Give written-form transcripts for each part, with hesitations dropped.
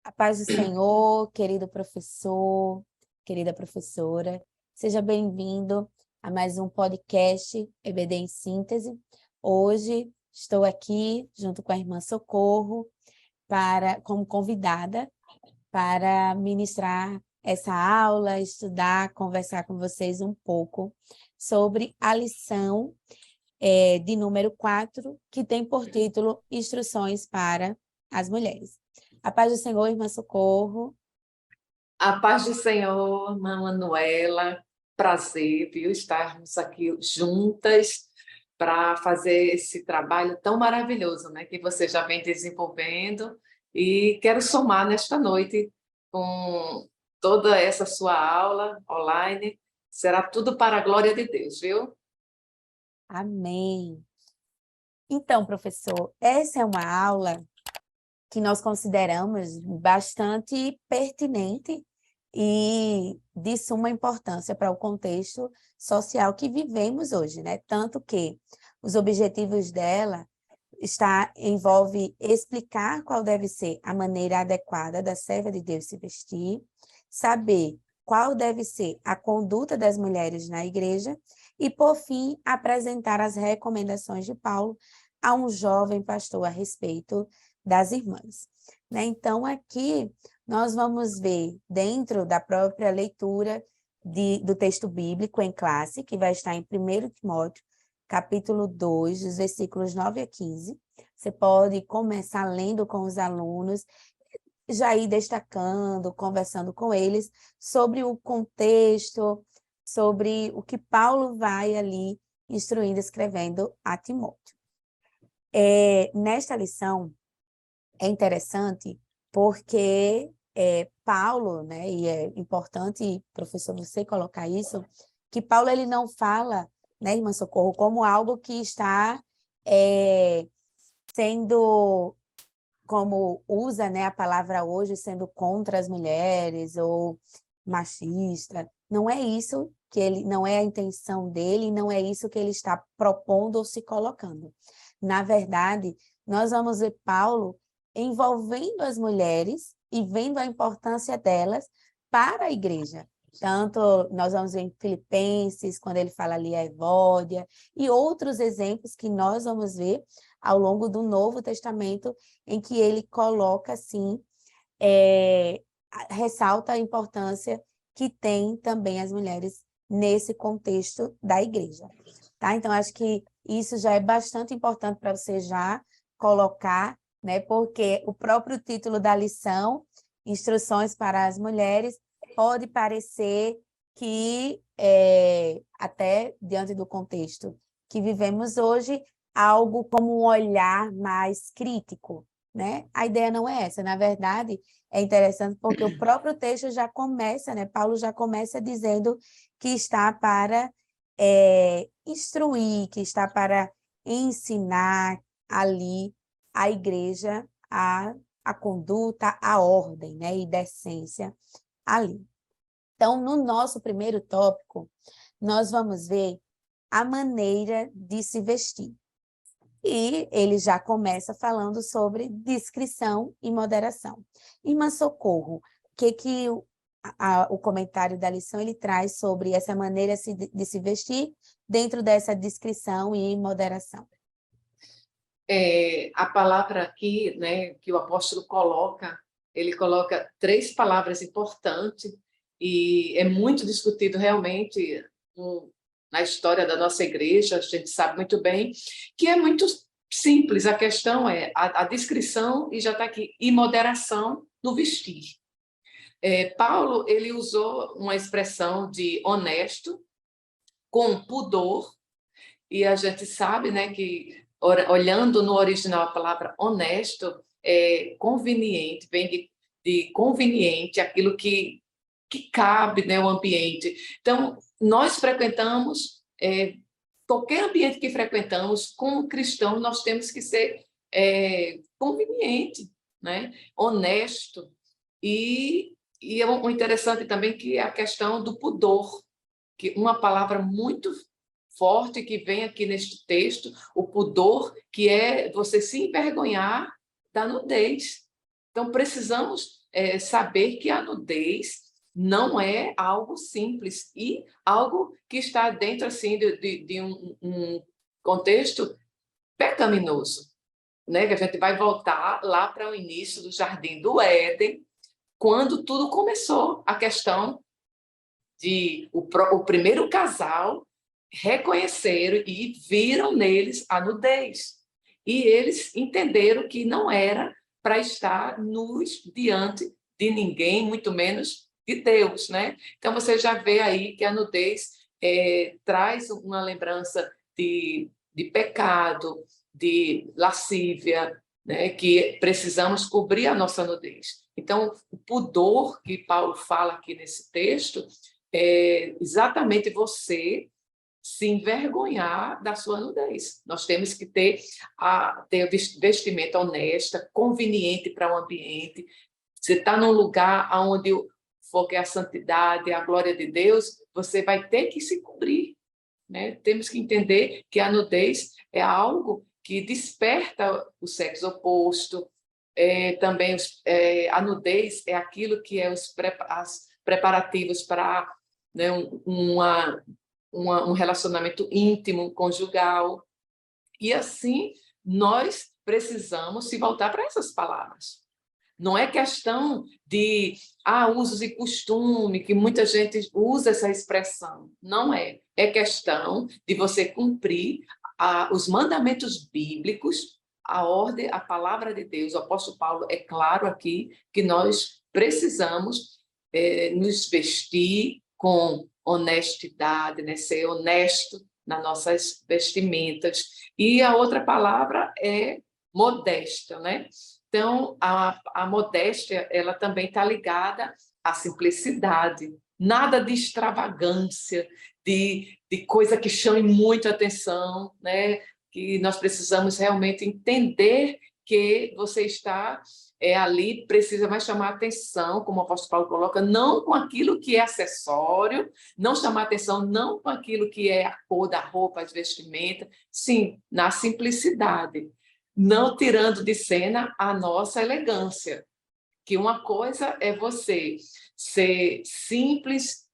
A paz do Senhor, querido professor, querida professora, seja bem-vindo a mais um podcast EBD em Síntese. Hoje estou aqui junto com a irmã Socorro como convidada para ministrar essa aula, estudar, conversar com vocês um pouco sobre a lição de número 4, que tem por título Instruções para as Mulheres. A paz do Senhor, irmã Socorro. A paz do Senhor, irmã Manuela, prazer, viu, estarmos aqui juntas para fazer esse trabalho tão maravilhoso, né, que você já vem desenvolvendo, e quero somar nesta noite com toda essa sua aula online, será tudo para a glória de Deus, viu? Amém. Então, professor, essa é uma aula que nós consideramos bastante pertinente e de suma importância para o contexto social que vivemos hoje, né? Tanto que os objetivos dela envolve explicar qual deve ser a maneira adequada da serva de Deus se vestir, saber qual deve ser a conduta das mulheres na igreja e, por fim, apresentar as recomendações de Paulo a um jovem pastor a respeito das irmãs. Né? Então, aqui nós vamos ver, dentro da própria leitura do texto bíblico em classe, que vai estar em 1 Timóteo, capítulo 2, dos versículos 9 a 15. Você pode começar lendo com os alunos, já ir destacando, conversando com eles sobre o contexto, sobre o que Paulo vai ali instruindo, escrevendo a Timóteo. Nesta lição, é interessante porque Paulo, né, e é importante, professor, você colocar isso, que Paulo ele não fala, né, irmã Socorro, como algo que está sendo, como usa, né, a palavra hoje, sendo contra as mulheres ou machista. Não é isso que ele, não é a intenção dele, não é isso que ele está propondo ou se colocando. Na verdade, nós vamos ver Paulo envolvendo as mulheres e vendo a importância delas para a igreja. Tanto nós vamos ver em Filipenses, quando ele fala ali a Evódia, e outros exemplos que nós vamos ver ao longo do Novo Testamento, em que ele coloca, assim, ressalta a importância que tem também as mulheres nesse contexto da igreja. Tá? Então, acho que isso já é bastante importante para você já colocar, né? Porque o próprio título da lição, Instruções para as Mulheres, pode parecer que, até diante do contexto que vivemos hoje, algo como um olhar mais crítico, né? A ideia não é essa. Na verdade, é interessante porque o próprio texto já começa, né? Paulo já começa dizendo que está para instruir, que está para ensinar ali a igreja a conduta, a ordem, né? E decência ali. Então, no nosso primeiro tópico, nós vamos ver a maneira de se vestir. E ele já começa falando sobre discrição e moderação. Irmã Socorro, o comentário da lição ele traz sobre essa maneira de se vestir dentro dessa discrição e moderação? A palavra aqui, né, que o apóstolo coloca, ele coloca 3 palavras importantes e é muito discutido realmente na história da nossa igreja, a gente sabe muito bem, que é muito simples, a questão é a descrição, e já está aqui, e moderação no vestir. Paulo, ele usou uma expressão de honesto, com pudor, e a gente sabe, né, que olhando no original a palavra honesto é conveniente, vem de conveniente, aquilo que cabe, né, o ambiente. Então, nós frequentamos, qualquer ambiente que frequentamos, como cristão, nós temos que ser conveniente, né, honesto. E é um interessante também que é a questão do pudor, que uma palavra muito forte que vem aqui neste texto, o pudor, que é você se envergonhar da nudez. Então, precisamos saber que a nudez não é algo simples e algo que está dentro assim, de um contexto pecaminoso, né? Que a gente vai voltar lá para o início do Jardim do Éden, quando tudo começou, a questão de o primeiro casal reconheceram e viram neles a nudez. E eles entenderam que não era para estar nus diante de ninguém, muito menos de Deus, né? Então, você já vê aí que a nudez traz uma lembrança de pecado, de lascívia, né? Que precisamos cobrir a nossa nudez. Então, o pudor que Paulo fala aqui nesse texto é exatamente você se envergonhar da sua nudez. Nós temos que ter vestimenta honesta, conveniente para o ambiente. Você está num lugar onde o foco é a santidade, a glória de Deus, você vai ter que se cobrir, né? Temos que entender que a nudez é algo que desperta o sexo oposto. Também a nudez é aquilo que é os preparativos para, né, um relacionamento íntimo, conjugal. E assim, nós precisamos se voltar para essas palavras. Não é questão de usos e costume, que muita gente usa essa expressão. Não é. É questão de você cumprir os mandamentos bíblicos, a ordem, a palavra de Deus. O apóstolo Paulo é claro aqui que nós precisamos nos vestir com honestidade, né? Ser honesto nas nossas vestimentas. E a outra palavra é modéstia, né? Então, a modéstia, ela também está ligada à simplicidade. Nada de extravagância, de coisa que chame muito a atenção, né? Que nós precisamos realmente entender que você está ali, precisa mais chamar atenção, como o apóstolo Paulo coloca, não com aquilo que é acessório, não chamar atenção não com aquilo que é a cor da roupa, as vestimentas, sim, na simplicidade, não tirando de cena a nossa elegância, que uma coisa é você ser simples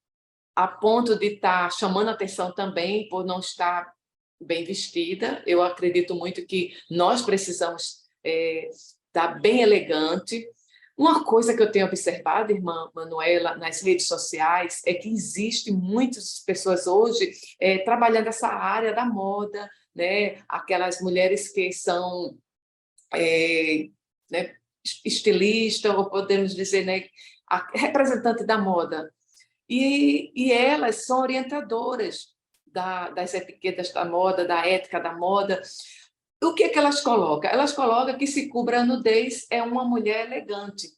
a ponto de estar chamando atenção também por não estar bem vestida. Eu acredito muito que nós precisamos estar bem elegante. Uma coisa que eu tenho observado, irmã Manuela, nas redes sociais, é que existe muitas pessoas hoje trabalhando essa área da moda, né? Aquelas mulheres que são né, estilista, ou podemos dizer, né, representante da moda. E elas são orientadoras das etiquetas da moda, da ética da moda. O que elas colocam? Elas colocam que se cubra a nudez é uma mulher elegante.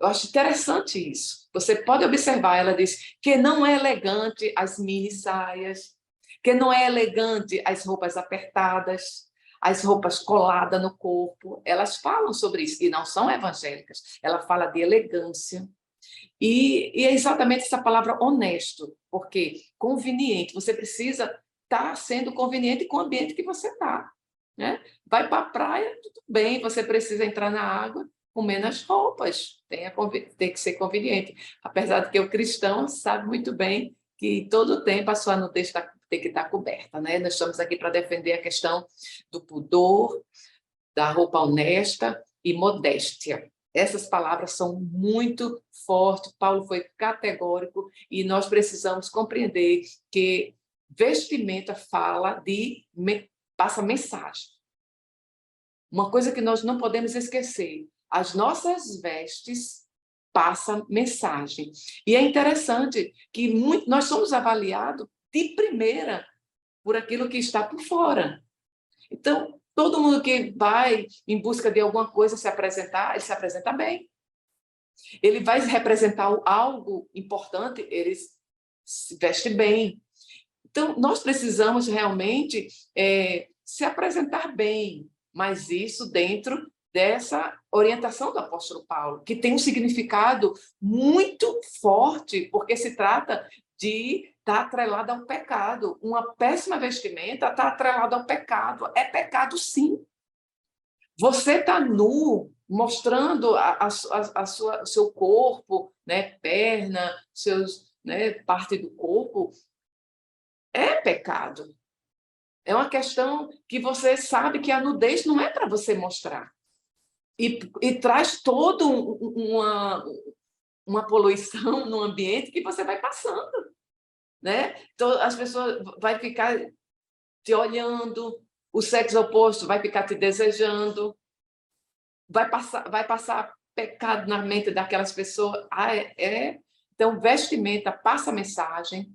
Eu acho interessante isso. Você pode observar, ela diz que não é elegante as mini saias, que não é elegante as roupas apertadas, as roupas coladas no corpo. Elas falam sobre isso, e não são evangélicas. Ela fala de elegância. E é exatamente essa palavra honesto, porque conveniente, você precisa estar sendo conveniente com o ambiente que você está, né? Vai para a praia, tudo bem, você precisa entrar na água com menos roupas, tem que ser conveniente. Apesar de que o cristão sabe muito bem que todo o tempo a sua nudez tem que estar coberta, né? Nós estamos aqui para defender a questão do pudor, da roupa honesta e modéstia. Essas palavras são muito fortes, Paulo foi categórico, e nós precisamos compreender que vestimenta passa mensagem. Uma coisa que nós não podemos esquecer, as nossas vestes passam mensagem. E é interessante que nós somos avaliados de primeira por aquilo que está por fora. Então, todo mundo que vai em busca de alguma coisa se apresentar, ele se apresenta bem. Ele vai representar algo importante, ele se veste bem. Então, nós precisamos realmente se apresentar bem, mas isso dentro dessa orientação do apóstolo Paulo, que tem um significado muito forte, porque se trata de estar atrelada ao pecado. Uma péssima vestimenta está atrelada ao pecado. É pecado, sim. Você está nu mostrando o seu corpo, né, perna, parte do corpo, é pecado. É uma questão que você sabe que a nudez não é para você mostrar. E traz toda uma poluição no ambiente que você vai passando, né? Então, as pessoas vão ficar te olhando, o sexo oposto vai ficar te desejando, vai passar pecado na mente daquelas pessoas. Então, vestimenta passa a mensagem,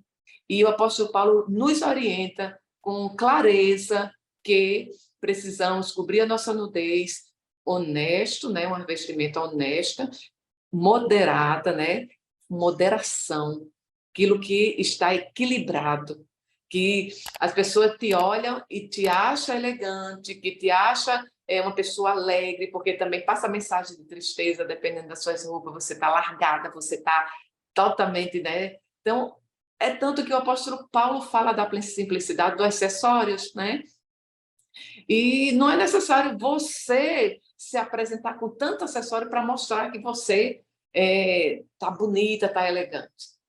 e o apóstolo Paulo nos orienta com clareza que precisamos cobrir a nossa nudez, honesto, né? Uma vestimenta honesta, moderada, né? Moderação, aquilo que está equilibrado, que as pessoas te olham e te acham elegante, que te acham uma pessoa alegre, porque também passa mensagem de tristeza, dependendo das suas roupas, você está largada, você está totalmente, né? Então, é tanto que o apóstolo Paulo fala da simplicidade dos acessórios, né? E não é necessário você se apresentar com tanto acessório para mostrar que você está bonita, está elegante.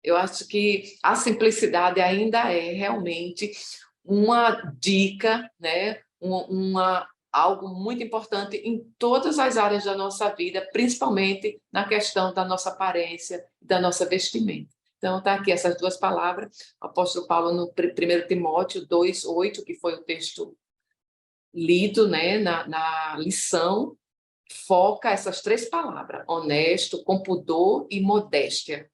Eu acho que a simplicidade ainda é realmente uma dica, né? Algo muito importante em todas as áreas da nossa vida, principalmente na questão da nossa aparência, da nossa vestimenta. Então, está aqui essas duas palavras, o apóstolo Paulo no 1 Timóteo 2:8, que foi o texto lido, né, na lição, foca essas três palavras: honesto, com pudor e modéstia.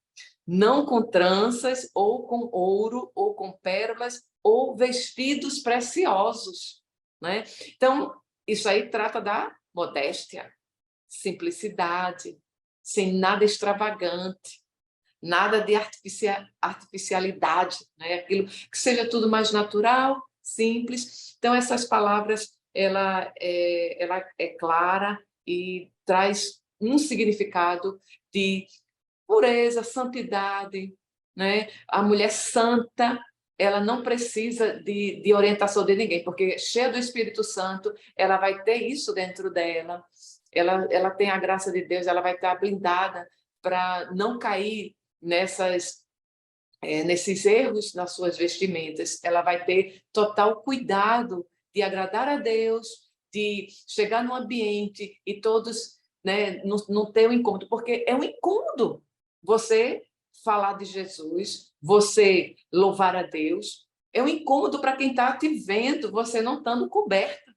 Não com tranças, ou com ouro, ou com pérolas, ou vestidos preciosos, né? Então, isso aí trata da modéstia, simplicidade, sem nada extravagante, nada de artificialidade, né? Aquilo que seja tudo mais natural, simples. Então, essas palavras, ela é clara e traz um significado de pureza, santidade, né? A mulher santa, ela não precisa de orientação de ninguém, porque cheia do Espírito Santo, ela vai ter isso dentro dela. Ela tem a graça de Deus, ela vai estar blindada para não cair nesses erros nas suas vestimentas. Ela vai ter total cuidado de agradar a Deus, de chegar no ambiente e todos, né, não ter um incômodo, porque é um incômodo você falar de Jesus, você louvar a Deus, é um incômodo para quem está te vendo, você não estando coberta.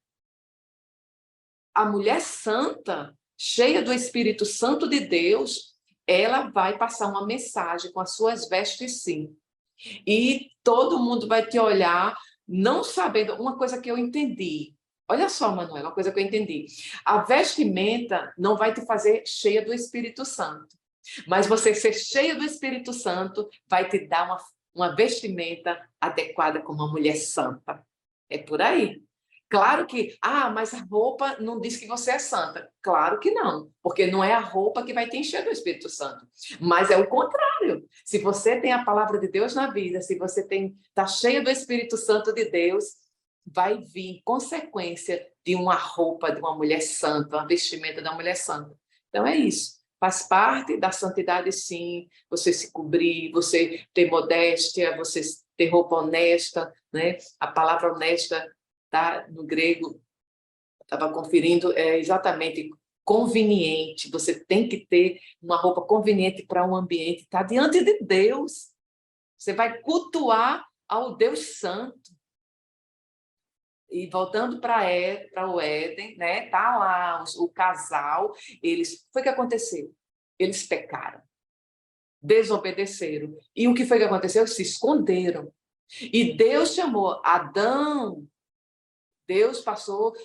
A mulher santa, cheia do Espírito Santo de Deus, ela vai passar uma mensagem com as suas vestes, sim. E todo mundo vai te olhar, não sabendo. Uma coisa que eu entendi. Olha só, Manuela, uma coisa que eu entendi. A vestimenta não vai te fazer cheia do Espírito Santo. Mas você ser cheia do Espírito Santo vai te dar uma vestimenta adequada como uma mulher santa. É por aí. Claro que, mas a roupa não diz que você é santa. Claro que não, porque não é a roupa que vai te encher do Espírito Santo. Mas é o contrário. Se você tem a palavra de Deus na vida, se você está cheia do Espírito Santo de Deus, vai vir consequência de uma roupa de uma mulher santa, uma vestimenta da mulher santa. Então é isso. Faz parte da santidade, sim, você se cobrir, você ter modéstia, você ter roupa honesta, né? A palavra honesta tá no grego, estava conferindo, é exatamente conveniente. Você tem que ter uma roupa conveniente para um ambiente, está diante de Deus. Você vai cultuar ao Deus Santo. E voltando para o Éden, né? Tá lá o casal, foi o que aconteceu? Eles pecaram, desobedeceram. E o que foi que aconteceu? Se esconderam. E Deus chamou Adão. Deus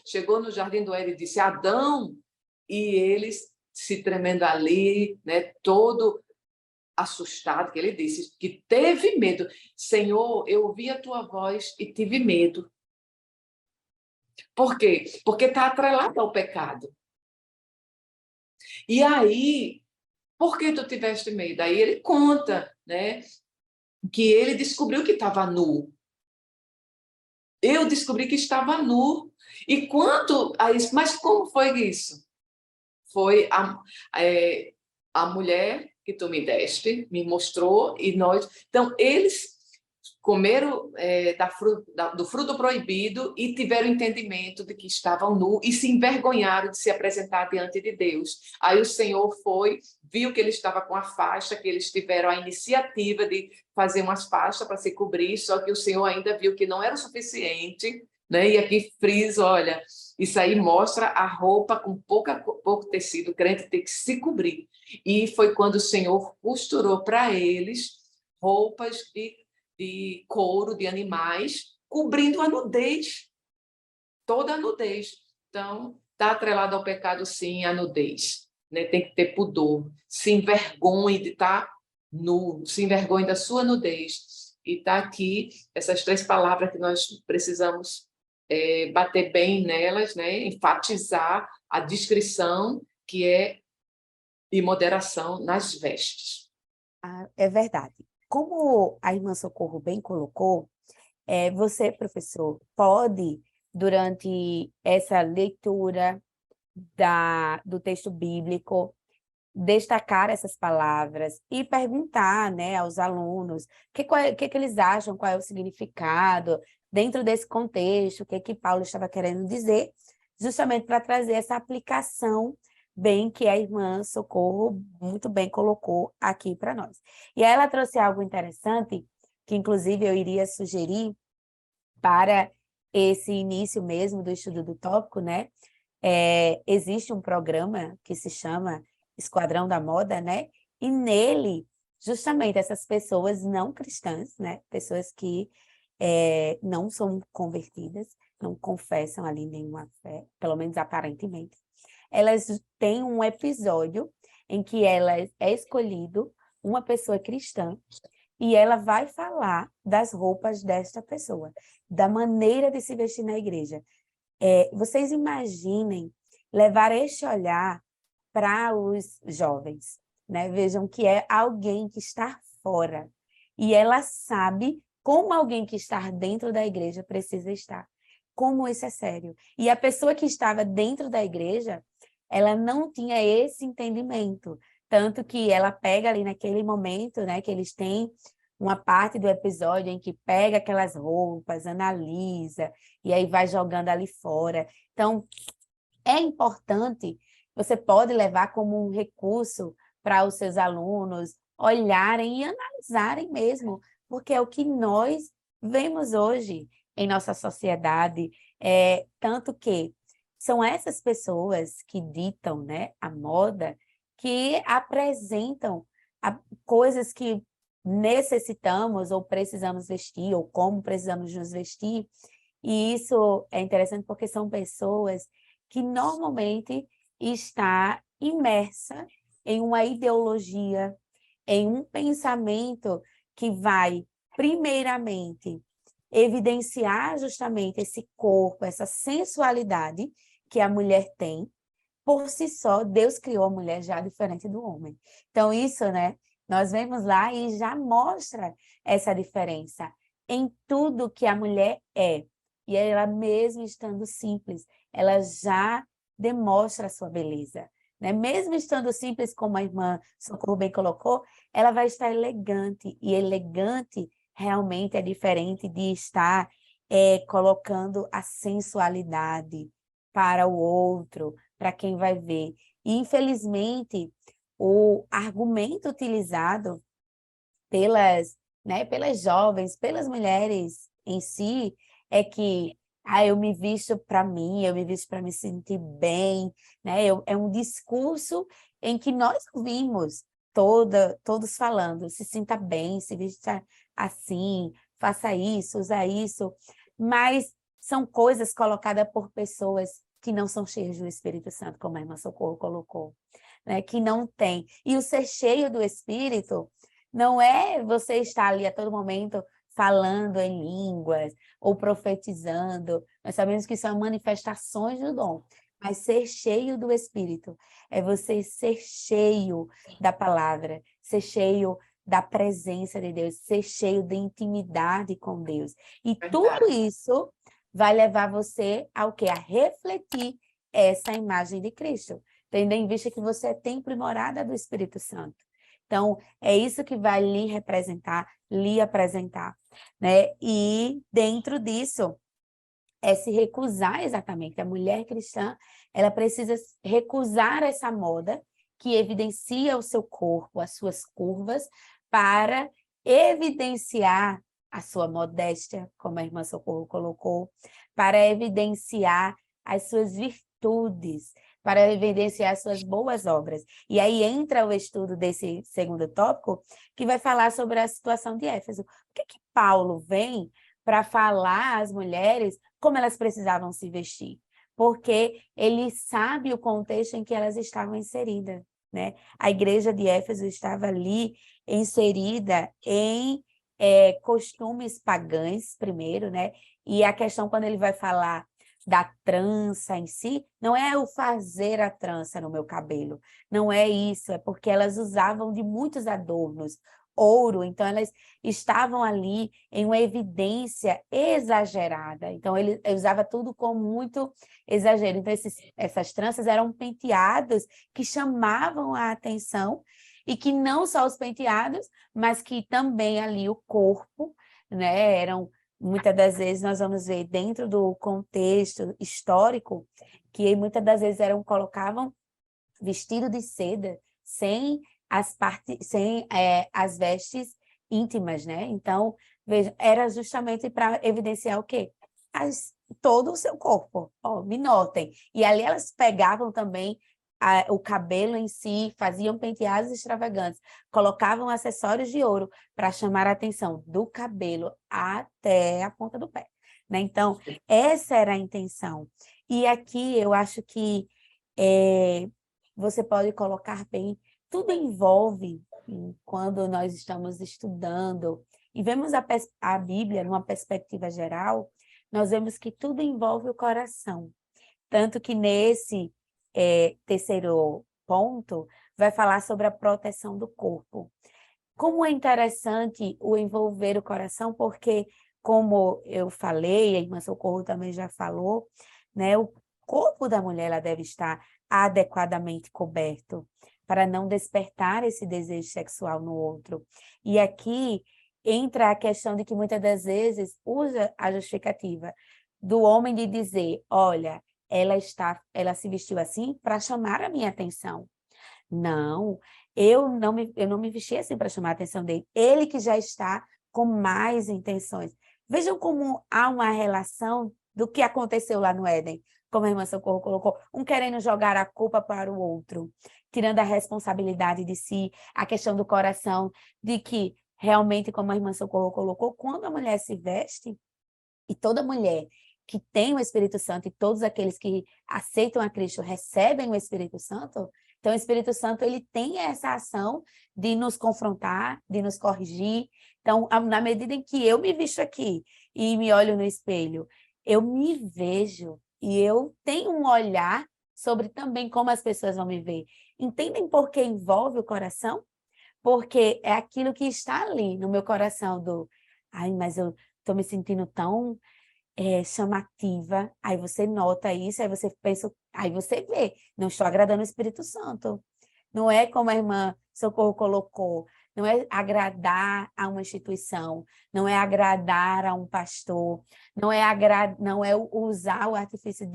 chegou no jardim do Éden e disse: Adão, e eles se tremendo ali, né, todo assustado, que ele disse que teve medo. Senhor, eu ouvi a tua voz e tive medo. Por quê? Porque está atrelado ao pecado. E aí, por que tu tiveste medo? Aí ele conta, né, que ele descobriu que estava nu. Eu descobri que estava nu. E quanto a isso, mas como foi isso? foi a mulher que tu me deste, me mostrou, e nós... Então, eles comeram do fruto proibido e tiveram entendimento de que estavam nu e se envergonharam de se apresentar diante de Deus. Aí o Senhor viu que ele estava com a faixa, que eles tiveram a iniciativa de fazer umas faixas para se cobrir, só que o Senhor ainda viu que não era o suficiente, né? E aqui frisa, olha, isso aí mostra a roupa com pouco tecido, o crente tem que se cobrir. E foi quando o Senhor costurou para eles roupas de couro de animais, cobrindo a nudez, toda a nudez. Então, está atrelado ao pecado, sim, a nudez. Né? Tem que ter pudor. Se envergonhe de estar nu, se envergonhe da sua nudez. E está aqui essas 3 palavras que nós precisamos bater bem nelas, né? Enfatizar a discrição, que é de moderação nas vestes. É verdade. Como a irmã Socorro bem colocou, você, professor, pode, durante essa leitura do texto bíblico, destacar essas palavras e perguntar, né, aos alunos o que eles acham, qual é o significado, dentro desse contexto, o que Paulo estava querendo dizer, justamente para trazer essa aplicação bem que a irmã Socorro muito bem colocou aqui para nós. E ela trouxe algo interessante, que inclusive eu iria sugerir para esse início mesmo do estudo do tópico, né? Existe um programa que se chama Esquadrão da Moda, né? E nele, justamente, essas pessoas não cristãs, né? Pessoas que não são convertidas, não confessam ali nenhuma fé, pelo menos aparentemente, elas têm um episódio em que é escolhido uma pessoa cristã e ela vai falar das roupas desta pessoa, da maneira de se vestir na igreja. Vocês imaginem levar este olhar para os jovens, né? Vejam que é alguém que está fora e ela sabe como alguém que está dentro da igreja precisa estar, como isso é sério. E a pessoa que estava dentro da igreja, ela não tinha esse entendimento, tanto que ela pega ali naquele momento, né, que eles têm uma parte do episódio em que pega aquelas roupas, analisa, e aí vai jogando ali fora. Então, é importante, você pode levar como um recurso para os seus alunos olharem e analisarem mesmo, porque é o que nós vemos hoje em nossa sociedade, tanto que são essas pessoas que ditam, né, a moda, que apresentam coisas que necessitamos ou precisamos vestir, ou como precisamos nos vestir, e isso é interessante porque são pessoas que normalmente está imersa em uma ideologia, em um pensamento que vai, primeiramente, evidenciar justamente esse corpo, essa sensualidade que a mulher tem. Por si só, Deus criou a mulher já diferente do homem. Então, isso, né? Nós vemos lá e já mostra essa diferença em tudo que a mulher é. E ela mesmo estando simples, ela já demonstra a sua beleza, né? Mesmo estando simples, como a irmã Socorro bem colocou, ela vai estar elegante, e elegante realmente é diferente de estar colocando a sensualidade para o outro, para quem vai ver. E, infelizmente, o argumento utilizado pelas jovens, pelas mulheres em si, é que eu me visto para mim, eu me visto para me sentir bem, né? É um discurso em que nós ouvimos todos falando, se sinta bem, se vista assim, faça isso, usa isso, mas são coisas colocadas por pessoas que não são cheias do Espírito Santo, como a irmã Socorro colocou, né? Que não tem. E o ser cheio do Espírito não é você estar ali a todo momento falando em línguas ou profetizando. Nós sabemos que são manifestações do dom. Mas ser cheio do Espírito é você ser cheio da palavra, ser cheio da presença de Deus, ser cheio de intimidade com Deus. E tudo isso vai levar você ao quê? A refletir essa imagem de Cristo. tendo em vista que você é templo e morada do Espírito Santo. Então, é isso que vai lhe representar, lhe apresentar, né? E dentro disso, é se recusar exatamente. A mulher cristã, ela precisa recusar essa moda que evidencia o seu corpo, as suas curvas, para evidenciar a sua modéstia, como a irmã Socorro colocou, para evidenciar as suas virtudes, para evidenciar as suas boas obras. E aí entra o estudo desse segundo tópico, que vai falar sobre a situação de Éfeso. Por que Paulo vem para falar às mulheres como elas precisavam se vestir? Porque ele sabe o contexto em que elas estavam inseridas, né? A igreja de Éfeso estava ali inserida em costumes pagãos, primeiro, né? E a questão, quando ele vai falar da trança em si, não é o fazer a trança no meu cabelo, não é isso, é porque elas usavam de muitos adornos, ouro, então elas estavam ali em uma evidência exagerada, então ele usava tudo com muito exagero, então essas tranças eram penteados que chamavam a atenção, e que não só os penteados, mas que também ali o corpo, né, eram, muitas das vezes nós vamos ver dentro do contexto histórico, que muitas das vezes colocavam vestido de seda sem as vestes íntimas, né? Então, veja, era justamente para evidenciar o quê? Todo o seu corpo, me notem. E ali elas pegavam também o cabelo em si, faziam penteados extravagantes, colocavam acessórios de ouro para chamar a atenção do cabelo até a ponta do pé, né? Então, essa era a intenção. E aqui eu acho que você pode colocar bem, tudo envolve, quando nós estamos estudando e vemos a Bíblia numa perspectiva geral, nós vemos que tudo envolve o coração. Tanto que nesse terceiro ponto, vai falar sobre a proteção do corpo. Como é interessante o envolver o coração, porque, como eu falei, a irmã Socorro também já falou, né, o corpo da mulher ela deve estar adequadamente coberto, para não despertar esse desejo sexual no outro. E aqui entra a questão de que muitas das vezes usa a justificativa do homem de dizer, olha, ela se vestiu assim para chamar a minha atenção. Não, eu não me vesti assim para chamar a atenção dele. Ele que já está com mais intenções. Vejam como há uma relação do que aconteceu lá no Éden, como a irmã Socorro colocou, um querendo jogar a culpa para o outro, tirando a responsabilidade de si, a questão do coração, de que realmente, como a irmã Socorro colocou, quando a mulher se veste, e toda mulher que tem o Espírito Santo, e todos aqueles que aceitam a Cristo recebem o Espírito Santo, então o Espírito Santo ele tem essa ação de nos confrontar, de nos corrigir. Então, na medida em que eu me visto aqui e me olho no espelho, eu me vejo e eu tenho um olhar sobre também como as pessoas vão me ver. Entendem por que envolve o coração? Porque é aquilo que está ali no meu coração do, ai, mas eu estou me sentindo tão chamativa, aí você nota isso, aí você pensa, aí você vê, não estou agradando o Espírito Santo. Não é como a irmã Socorro colocou, não é agradar a uma instituição, não é agradar a um pastor, não é usar o artifício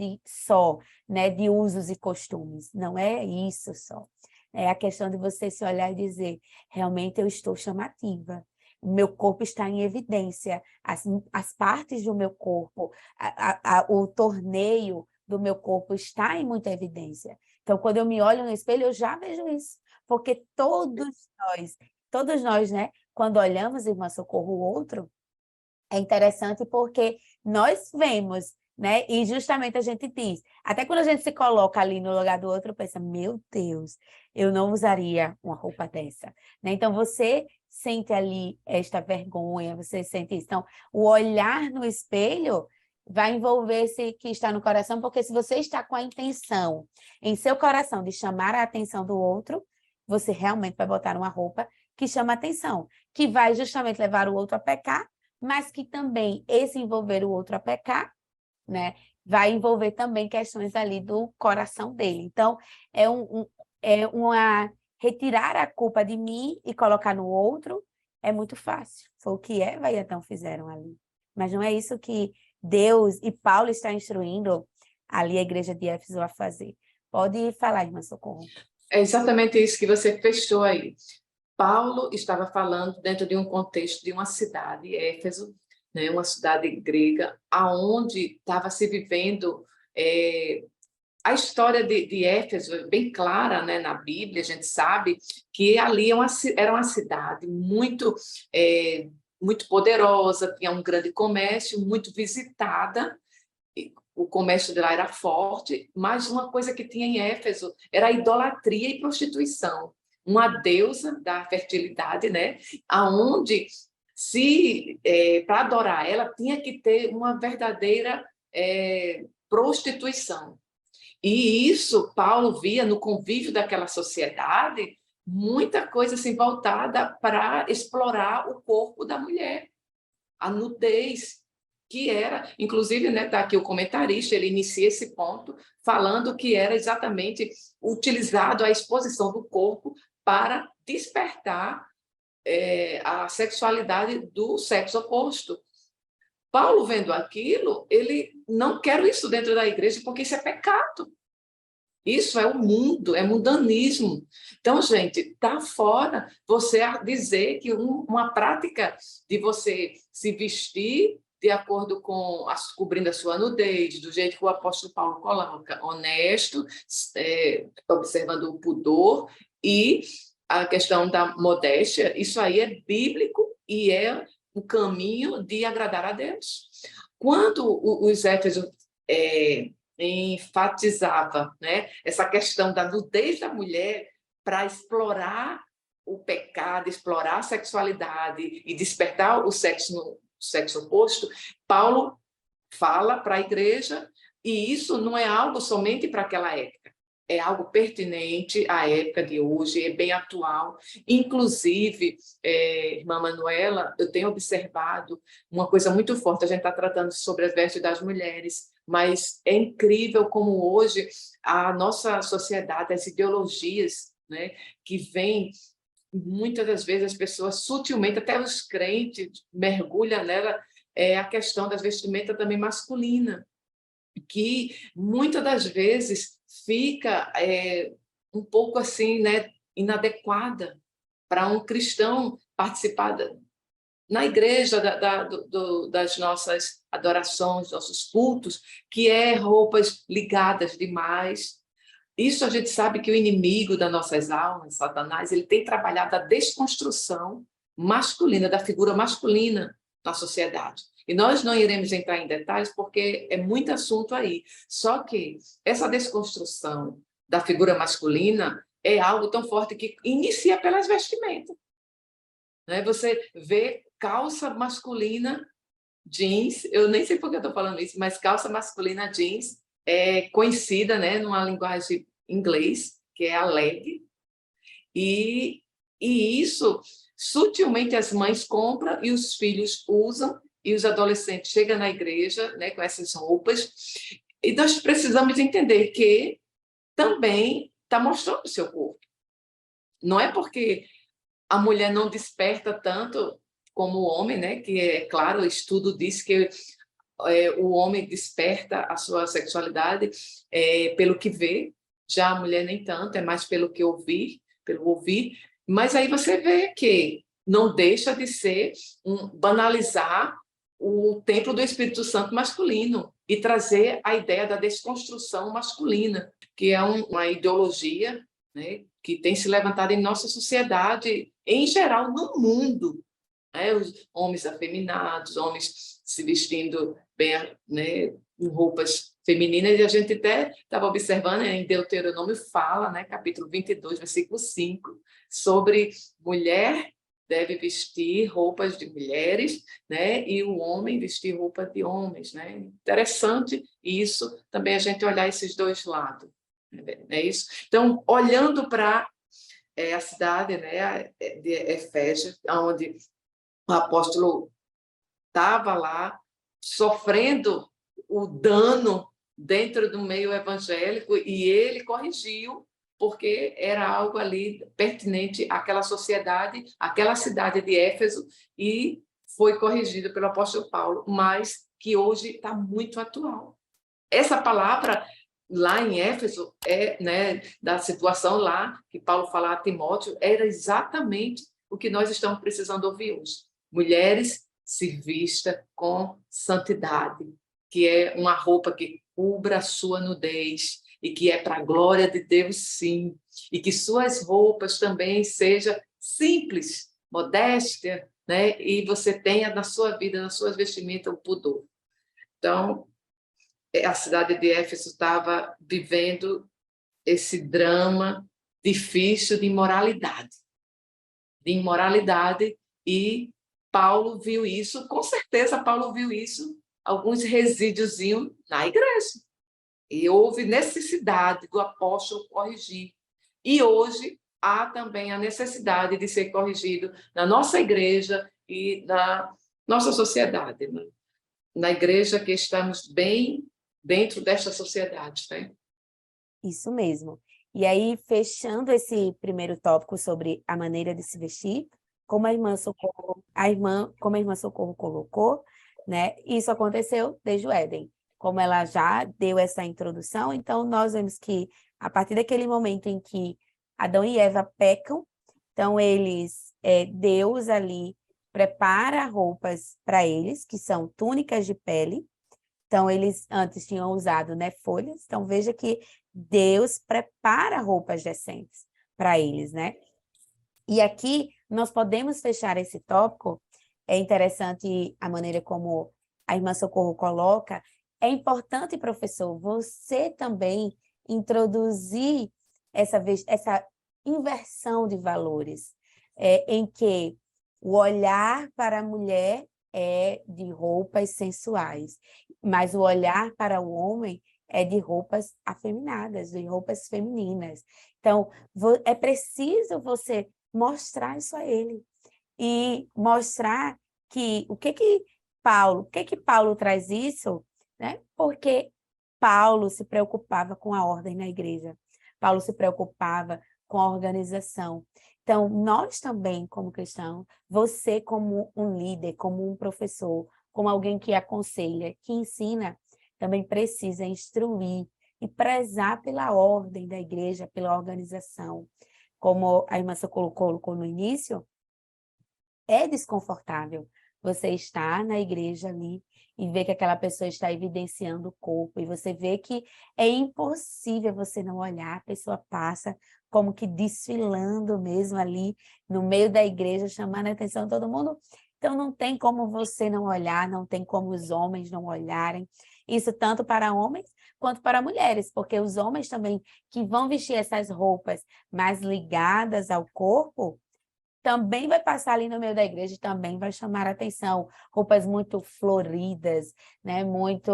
né, de usos e costumes, não é isso só. É a questão de você se olhar e dizer, realmente eu estou chamativa. O meu corpo está em evidência, as partes do meu corpo, o torneio do meu corpo está em muita evidência. Então, quando eu me olho no espelho, eu já vejo isso, porque todos nós, né, quando olhamos, irmã Socorro, o outro, é interessante porque nós vemos, né, e justamente a gente diz, até quando a gente se coloca ali no lugar do outro, pensa, meu Deus, eu não usaria uma roupa dessa, né? Então, você sente ali esta vergonha, você sente isso. Então, o olhar no espelho vai envolver esse que está no coração, porque se você está com a intenção em seu coração de chamar a atenção do outro, você realmente vai botar uma roupa que chama a atenção, que vai justamente levar o outro a pecar, mas que também esse envolver o outro a pecar, né, vai envolver também questões ali do coração dele. Então, uma retirar a culpa de mim e colocar no outro é muito fácil. Foi o que Eva e Adão fizeram ali. Mas não é isso que Deus e Paulo está instruindo ali a igreja de Éfeso a fazer. Pode falar, irmã Socorro. É exatamente isso que você fechou aí. Paulo estava falando dentro de um contexto de uma cidade, Éfeso, né, uma cidade grega, aonde estava se vivendo a história de Éfeso é bem clara, né, na Bíblia. A gente sabe que ali era uma cidade muito poderosa, tinha um grande comércio, muito visitada. O comércio de lá era forte, mas uma coisa que tinha em Éfeso era a idolatria e prostituição. Uma deusa da fertilidade, né? Aonde para adorar ela tinha que ter uma verdadeira prostituição. E isso Paulo via no convívio daquela sociedade, muita coisa assim voltada para explorar o corpo da mulher, a nudez, que era, inclusive, né, tá aqui o comentarista, ele inicia esse ponto falando que era exatamente utilizado a exposição do corpo para despertar a sexualidade do sexo oposto. Paulo, vendo aquilo, ele não quer isso dentro da igreja, porque isso é pecado. Isso é o mundo, é mundanismo. Então, gente, está fora você dizer que uma prática de você se vestir de acordo com, cobrindo a sua nudez, do jeito que o apóstolo Paulo coloca, honesto, observando o pudor e a questão da modéstia, isso aí é bíblico e é o caminho de agradar a Deus. Quando os Éfesos enfatizava, né, essa questão da nudez da mulher para explorar o pecado, explorar a sexualidade e despertar o sexo oposto, Paulo fala para a igreja, e isso não é algo somente para aquela época, é algo pertinente à época de hoje, é bem atual. Inclusive, irmã Manuela, eu tenho observado uma coisa muito forte, a gente está tratando sobre as vestes das mulheres, mas é incrível como hoje a nossa sociedade, as ideologias, né, que vêm, muitas das vezes as pessoas sutilmente, até os crentes mergulham nela, a questão das vestimentas também masculina, que muitas das vezes fica um pouco assim, né, inadequada para um cristão participar na igreja das nossas adorações, nossos cultos, que é roupas ligadas demais. Isso a gente sabe que o inimigo das nossas almas, Satanás, ele tem trabalhado a desconstrução masculina, da figura masculina na sociedade. E nós não iremos entrar em detalhes porque é muito assunto aí. Só que essa desconstrução da figura masculina é algo tão forte que inicia pelas vestimentas. Né? Você vê calça masculina, jeans, eu nem sei por que eu estou falando isso, mas calça masculina jeans é conhecida, né, numa linguagem inglês, que é a leg, e isso sutilmente as mães compram e os filhos usam, e os adolescentes chegam na igreja, né, com essas roupas, e nós precisamos entender que também está mostrando o seu corpo. Não é porque a mulher não desperta tanto como o homem, né? Que é claro, o estudo diz que o homem desperta a sua sexualidade pelo que vê, já a mulher nem tanto, é mais pelo que ouvir, pelo ouvir. Mas aí você vê que não deixa de ser banalizar o templo do Espírito Santo masculino e trazer a ideia da desconstrução masculina, que é uma ideologia, né, que tem se levantado em nossa sociedade, em geral, no mundo. Né? Os homens afeminados, homens se vestindo bem, né, em roupas femininas, e a gente até estava observando, em Deuteronômio fala, né, capítulo 22, versículo 5, sobre mulher deve vestir roupas de mulheres, né, e o homem vestir roupa de homens. Né? Interessante isso, também a gente olhar esses dois lados. É isso? Então, olhando para a cidade, né, de Efésios, onde o apóstolo estava lá sofrendo o dano dentro do meio evangélico, e ele corrigiu, porque era algo ali pertinente àquela sociedade, àquela cidade de Éfeso, e foi corrigido pelo apóstolo Paulo, mas que hoje está muito atual. Essa palavra lá em Éfeso, né, da situação lá, que Paulo fala a Timóteo, era exatamente o que nós estamos precisando ouvir hoje. Mulheres, se vista com santidade, que é uma roupa que cubra a sua nudez, e que é para a glória de Deus, sim, e que suas roupas também sejam simples, modéstia, né? E você tenha na sua vida, nas suas vestimentas, o pudor. Então, a cidade de Éfeso estava vivendo esse drama difícil de imoralidade, e Paulo viu isso, com certeza Paulo viu isso, alguns resídiozinhos na igreja. E houve necessidade do apóstolo corrigir. E hoje há também a necessidade de ser corrigido na nossa igreja e na nossa sociedade, né? Na igreja que estamos bem dentro desta sociedade, né? Isso mesmo. E aí, fechando esse primeiro tópico sobre a maneira de se vestir, como como a irmã Socorro colocou, né? Isso aconteceu desde o Éden. Como ela já deu essa introdução, então nós vemos que a partir daquele momento em que Adão e Eva pecam, então Deus ali prepara roupas para eles, que são túnicas de pele. Então, eles antes tinham usado, né, folhas. Então, veja que Deus prepara roupas decentes para eles, né? E aqui nós podemos fechar esse tópico. É interessante a maneira como a irmã Socorro coloca. É importante, professor, você também introduzir essa inversão de valores, em que o olhar para a mulher é de roupas sensuais, mas o olhar para o homem é de roupas afeminadas, de roupas femininas. Então, é preciso você mostrar isso a ele e mostrar que por que Paulo traz isso, né? Porque Paulo se preocupava com a ordem na igreja. Paulo se preocupava com a organização. Então, nós também, como cristãos, você como um líder, como um professor, como alguém que aconselha, que ensina, também precisa instruir e prezar pela ordem da igreja, pela organização. Como a irmã Socorro colocou no início, é desconfortável você estar na igreja ali e ver que aquela pessoa está evidenciando o corpo, e você vê que é impossível você não olhar, a pessoa passa como que desfilando mesmo ali no meio da igreja, chamando a atenção de todo mundo. Então não tem como você não olhar, não tem como os homens não olharem. Isso tanto para homens quanto para mulheres, porque os homens também que vão vestir essas roupas mais ligadas ao corpo, também vai passar ali no meio da igreja e também vai chamar a atenção. Roupas muito floridas, né? Muito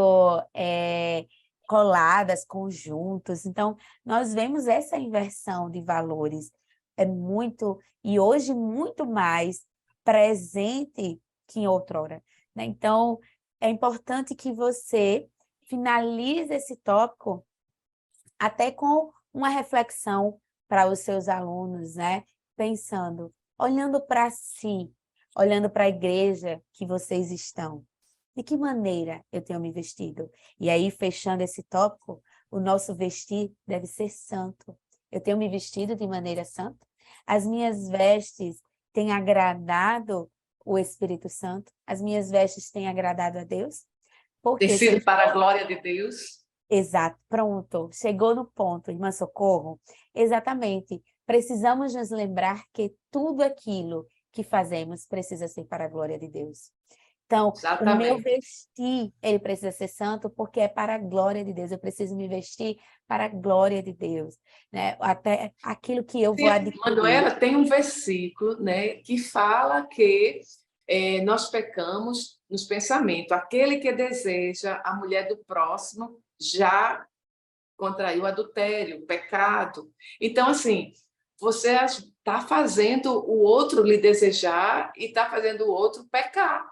coladas, conjuntos. Então, nós vemos essa inversão de valores. É muito, e hoje muito mais presente que em outrora, né? Então, é importante que você finalize esse tópico até com uma reflexão para os seus alunos, né? Pensando, olhando para si, olhando para a igreja que vocês estão. De que maneira eu tenho me vestido? E aí, fechando esse tópico, o nosso vestir deve ser santo. Eu tenho me vestido de maneira santa? As minhas vestes têm agradado o Espírito Santo? As minhas vestes têm agradado a Deus? Tem Porque sido para a glória de Deus. Exato, pronto, chegou no ponto, irmã Socorro. Exatamente, precisamos nos lembrar que tudo aquilo que fazemos precisa ser para a glória de Deus. Então, o meu Exatamente. vestir, ele precisa ser santo porque é para a glória de Deus. Eu preciso me vestir para a glória de Deus, né? Até aquilo que eu vou adquirir. Manuela, tem um versículo, né, que fala que nós pecamos nos pensamentos. Aquele que deseja a mulher do próximo já contraiu adultério, pecado. Então, assim, você está fazendo o outro lhe desejar e está fazendo o outro pecar,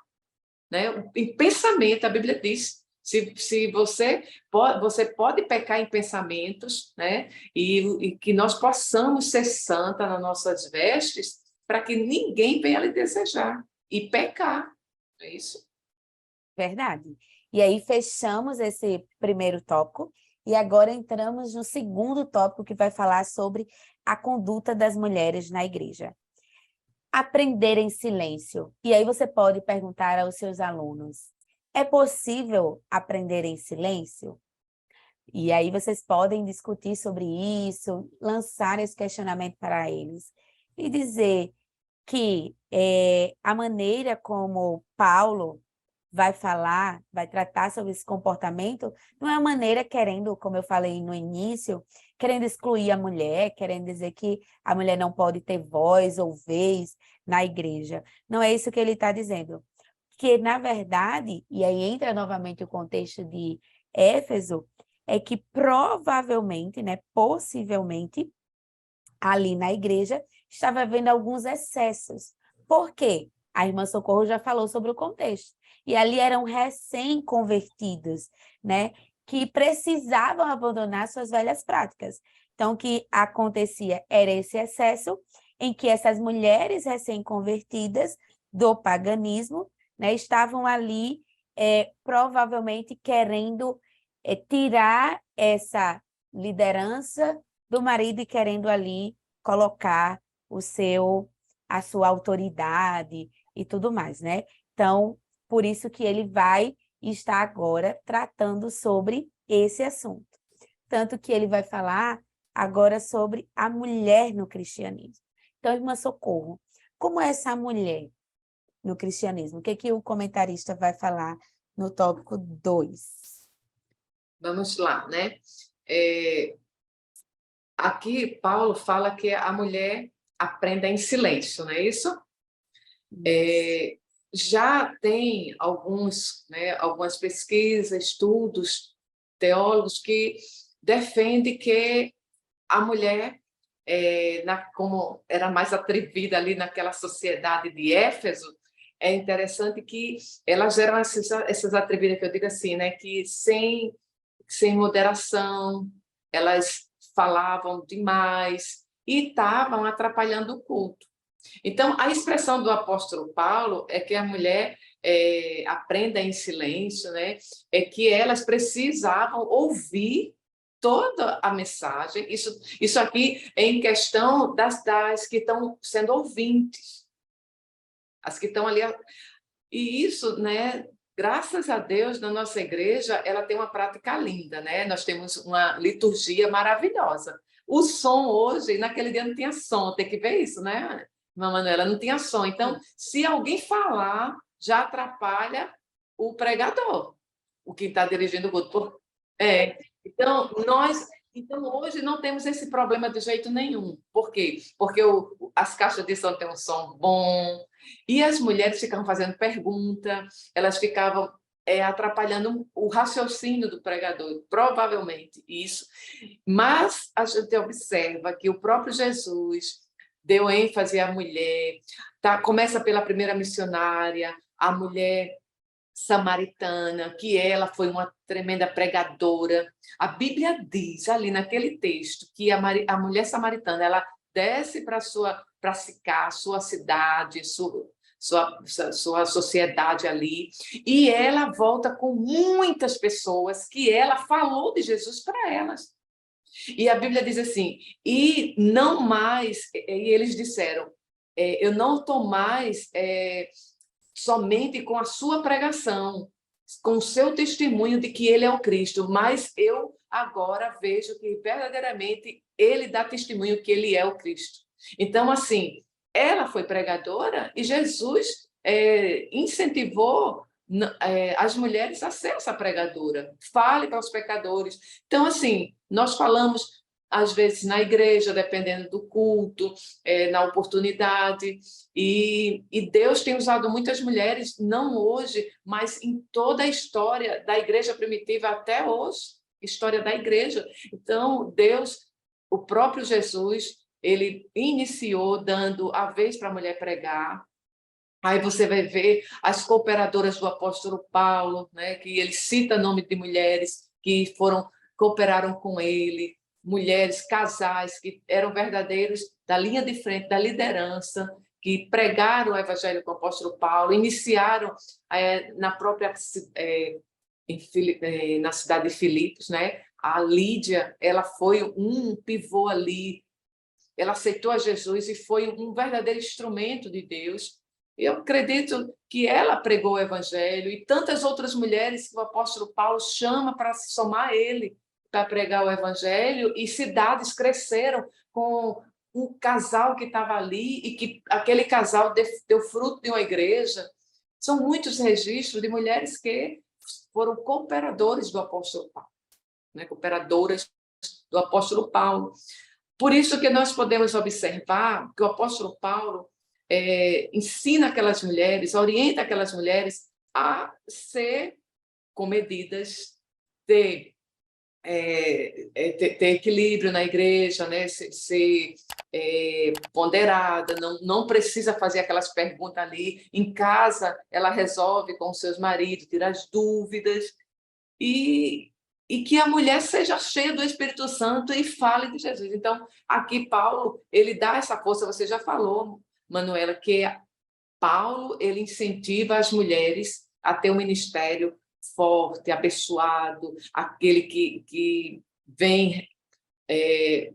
né? Em pensamento, a Bíblia diz Se você pode pecar em pensamentos, né? E que nós possamos ser santa nas nossas vestes, para que ninguém venha lhe desejar e pecar. É isso? Verdade. E aí fechamos esse primeiro tópico e agora entramos no segundo tópico que vai falar sobre a conduta das mulheres na igreja. Aprender em silêncio. E aí você pode perguntar aos seus alunos: é possível aprender em silêncio? E aí vocês podem discutir sobre isso, lançar esse questionamento para eles e dizer que a maneira como Paulo vai falar, vai tratar sobre esse comportamento, não é uma maneira querendo, como eu falei no início, querendo excluir a mulher, querendo dizer que a mulher não pode ter voz ou vez na igreja. Não é isso que ele está dizendo. Que, na verdade, e aí entra novamente o contexto de Éfeso, é que provavelmente, né, possivelmente, ali na igreja, estava havendo alguns excessos. Por quê? A irmã Socorro já falou sobre o contexto. E ali eram recém-convertidos, né? Que precisavam abandonar suas velhas práticas. Então, o que acontecia era esse excesso em que essas mulheres recém-convertidas do paganismo, né, estavam ali provavelmente querendo tirar essa liderança do marido e querendo ali colocar a sua autoridade e tudo mais, né? Então, por isso que ele vai estar agora tratando sobre esse assunto. Tanto que ele vai falar agora sobre a mulher no cristianismo. Então, irmã Socorro, como é essa mulher no cristianismo? O que que o comentarista vai falar no tópico 2? Vamos lá, né? Aqui, Paulo fala que a mulher aprenda em silêncio, não é isso? Já tem algumas pesquisas, estudos, teólogos que defendem que a mulher, como era mais atrevida ali naquela sociedade de Éfeso, é interessante que elas eram essas atrevidas, que eu digo assim, né, que sem moderação, elas falavam demais e estavam atrapalhando o culto. Então, a expressão do apóstolo Paulo é que a mulher aprenda em silêncio, né? É que elas precisavam ouvir toda a mensagem. Isso aqui é em questão das que estão sendo ouvintes, as que estão ali. E isso, né? Graças a Deus, na nossa igreja, ela tem uma prática linda, né? Nós temos uma liturgia maravilhosa. O som hoje, naquele dia não tinha som, tem que ver isso, né, irmã Manuela? Não tinha som. Então, se alguém falar, já atrapalha o pregador, o que está dirigindo o culto. Então, hoje não temos esse problema de jeito nenhum. Por quê? Porque as caixas de som têm um som bom, e as mulheres ficavam fazendo pergunta, elas ficavam atrapalhando o raciocínio do pregador, provavelmente isso. Mas a gente observa que o próprio Jesus deu ênfase à mulher, tá? Começa pela primeira missionária, a mulher samaritana, que ela foi uma tremenda pregadora. A Bíblia diz ali naquele texto que a mulher samaritana, ela desce para Sicar, sua cidade, sua sociedade ali, e ela volta com muitas pessoas que ela falou de Jesus para elas. E a Bíblia diz assim, e não mais, e eles disseram, eu não estou mais somente com a sua pregação, com o seu testemunho de que ele é o Cristo, mas eu agora vejo que verdadeiramente ele dá testemunho que ele é o Cristo. Então, assim, ela foi pregadora e Jesus incentivou as mulheres a ser essa pregadora. Fale para os pecadores. Então, assim, nós falamos às vezes na igreja, dependendo do culto, na oportunidade, e Deus tem usado muitas mulheres, não hoje, mas em toda a história da igreja primitiva até hoje, história da igreja. Então, Deus, o próprio Jesus, ele iniciou dando a vez para a mulher pregar, Aí você vai ver as cooperadoras do apóstolo Paulo, né, que ele cita nome de mulheres que cooperaram com ele, mulheres, casais que eram verdadeiros da linha de frente, da liderança, que pregaram o evangelho com o apóstolo Paulo, iniciaram na própria na cidade de Filipos, né? A Lídia, ela foi um pivô ali, ela aceitou a Jesus e foi um verdadeiro instrumento de Deus. Eu acredito que ela pregou o evangelho e tantas outras mulheres que o apóstolo Paulo chama para se somar a ele para pregar o evangelho, e cidades cresceram com um casal que estava ali e que aquele casal deu fruto de uma igreja. São muitos registros de mulheres que foram cooperadores do apóstolo Paulo, né? Cooperadoras do apóstolo Paulo. Por isso que nós podemos observar que o apóstolo Paulo ensina aquelas mulheres, orienta aquelas mulheres a ser comedidas, ter equilíbrio na igreja, né? Ser ponderada, não precisa fazer aquelas perguntas ali. Em casa, ela resolve com os seus maridos, tira as dúvidas, e que a mulher seja cheia do Espírito Santo e fale de Jesus. Então, aqui Paulo, ele dá essa força, você já falou, Manuela, que Paulo, ele incentiva as mulheres a ter um ministério forte, abençoado, aquele que vem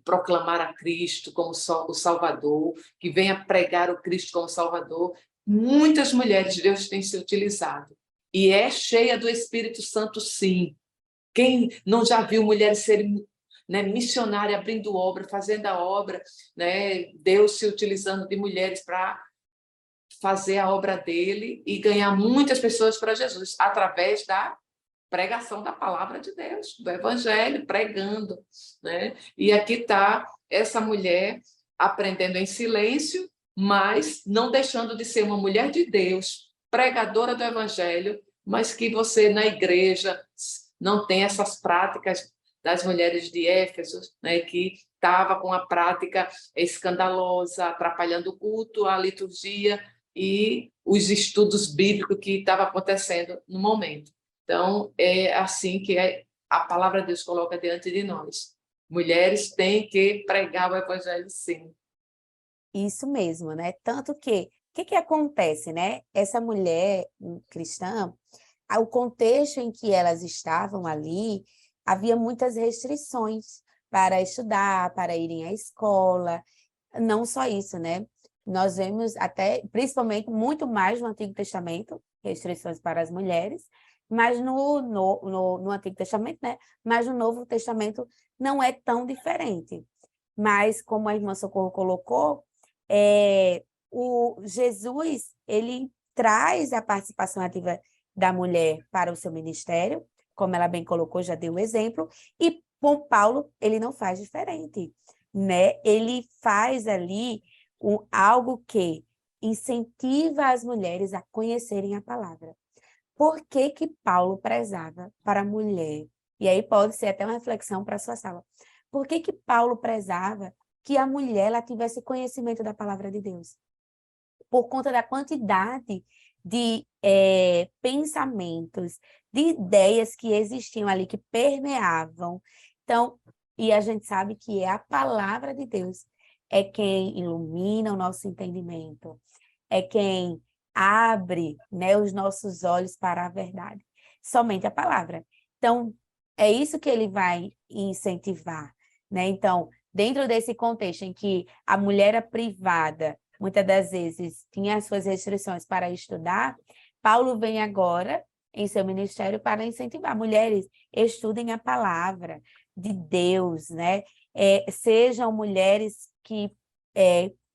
proclamar a Cristo como o Salvador, que venha pregar o Cristo como Salvador. Muitas mulheres Deus tem se utilizado, e é cheia do Espírito Santo, sim. Quem não já viu mulheres serem, né, missionárias, abrindo obra, fazendo a obra, né, Deus se utilizando de mulheres para fazer a obra dele e ganhar muitas pessoas para Jesus, através da pregação da palavra de Deus, do evangelho, pregando, né? E aqui está essa mulher aprendendo em silêncio, mas não deixando de ser uma mulher de Deus, pregadora do evangelho, mas que você na igreja não tem essas práticas das mulheres de Éfeso, né, que estava com a prática escandalosa, atrapalhando o culto, a liturgia e os estudos bíblicos que estavam acontecendo no momento. Então, é assim que a palavra de Deus coloca diante de nós. Mulheres têm que pregar o evangelho, sim. Isso mesmo, né? Tanto que, o que acontece, né? Essa mulher cristã, o contexto em que elas estavam ali, havia muitas restrições para estudar, para irem à escola. Não só isso, né? Nós vemos até, principalmente, muito mais no Antigo Testamento, restrições para as mulheres, mas no Antigo Testamento, né? Mas no Novo Testamento não é tão diferente. Mas, como a irmã Socorro colocou, o Jesus, ele traz a participação ativa da mulher para o seu ministério, como ela bem colocou, já deu o exemplo, e com Paulo, ele não faz diferente, né? Ele faz ali algo que incentiva as mulheres a conhecerem a palavra. Por que que Paulo prezava para a mulher? E aí pode ser até uma reflexão para a sua sala. Por que que Paulo prezava que a mulher ela tivesse conhecimento da palavra de Deus? Por conta da quantidade de pensamentos, de ideias que existiam ali, que permeavam. Então, e a gente sabe que é a palavra de Deus, é quem ilumina o nosso entendimento, é quem abre, né, os nossos olhos para a verdade. Somente a palavra. Então, é isso que ele vai incentivar, né? Então, dentro desse contexto em que a mulher era privada, muitas das vezes tinha as suas restrições para estudar, Paulo vem agora em seu ministério para incentivar mulheres, estudem a palavra de Deus, né? Sejam mulheres que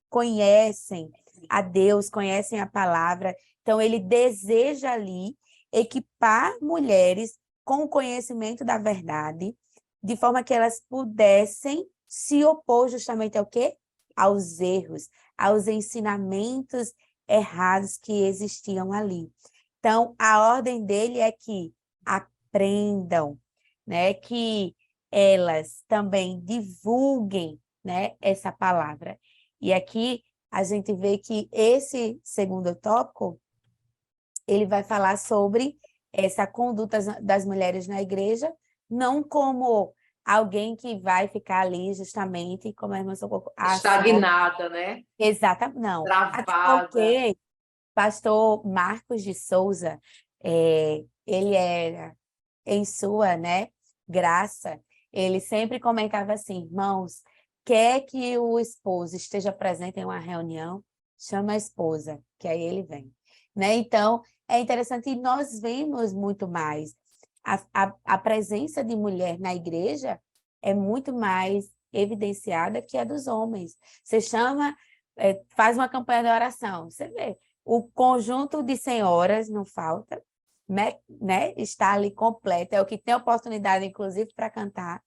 conhecem a Deus, conhecem a palavra. Então, ele deseja ali equipar mulheres com o conhecimento da verdade, de forma que elas pudessem se opor justamente ao quê? Aos erros, aos ensinamentos errados que existiam ali. Então, a ordem dele é que aprendam, né? Que elas também divulguem, né, essa palavra. E aqui a gente vê que esse segundo tópico, ele vai falar sobre essa conduta das mulheres na igreja, não como alguém que vai ficar ali justamente, como a irmã Socorro, Estagnada, né? exatamente, não. Até Travada. porque pastor Marcos de Souza, ele era, em sua, né, graça, ele sempre comentava assim, irmãos, quer que o esposo esteja presente em uma reunião, chama a esposa, que aí ele vem. Né? Então, é interessante, e nós vemos muito mais. A presença de mulher na igreja é muito mais evidenciada que a dos homens. Você chama, faz uma campanha de oração, você vê, o conjunto de senhoras não falta, né? Está ali completo, é o que tem oportunidade, inclusive, para cantar.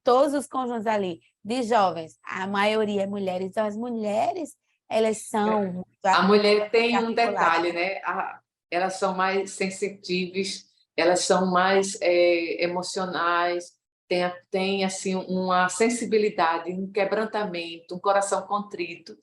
Todos os conjuntos ali de jovens, a maioria é mulheres, então as mulheres, elas são muito A mulher tem um articuladas, detalhe, né? né? Elas são mais sensitivas, elas são mais emocionais, tem assim uma sensibilidade, um quebrantamento, um coração contrito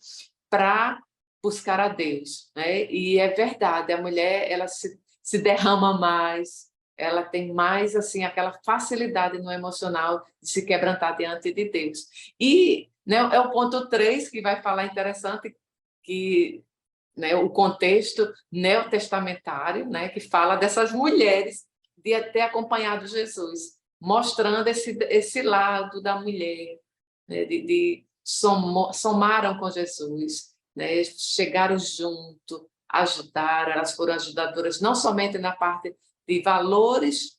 para buscar a Deus, né? E é verdade, a mulher ela se derrama mais, ela tem mais assim aquela facilidade no emocional de se quebrantar diante de Deus. E né, é o ponto 3 que vai falar interessante, que né, o contexto neotestamentário, né, que fala dessas mulheres de ter acompanhado Jesus, mostrando esse lado da mulher, né, somaram com Jesus, né, chegaram junto, ajudaram, elas foram ajudadoras não somente na parte de valores,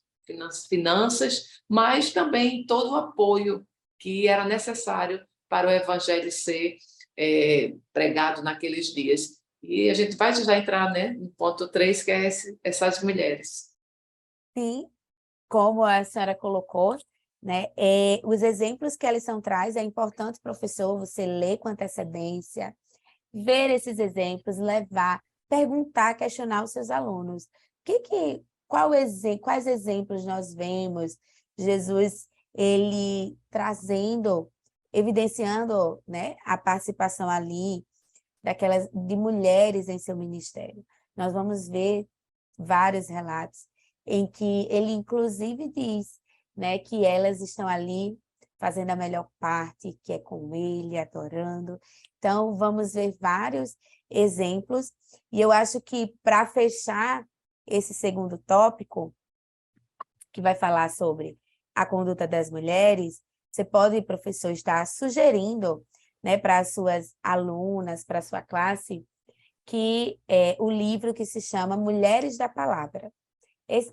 finanças, mas também todo o apoio que era necessário para o evangelho ser pregado naqueles dias. E a gente vai já entrar, né, no ponto 3, que é essas mulheres. Sim, como a senhora colocou, né? Os exemplos que a lição traz, é importante, professor, você ler com antecedência, ver esses exemplos, levar, perguntar, questionar os seus alunos. Quais exemplos nós vemos Jesus ele trazendo, evidenciando, né, a participação ali de mulheres em seu ministério. Nós vamos ver vários relatos em que ele inclusive diz, né, que elas estão ali fazendo a melhor parte, que é com ele, adorando. Então, vamos ver vários exemplos, e eu acho que para fechar esse segundo tópico, que vai falar sobre a conduta das mulheres, você pode, professor, estar sugerindo, né, para as suas alunas, para a sua classe, que é o livro que se chama Mulheres da Palavra.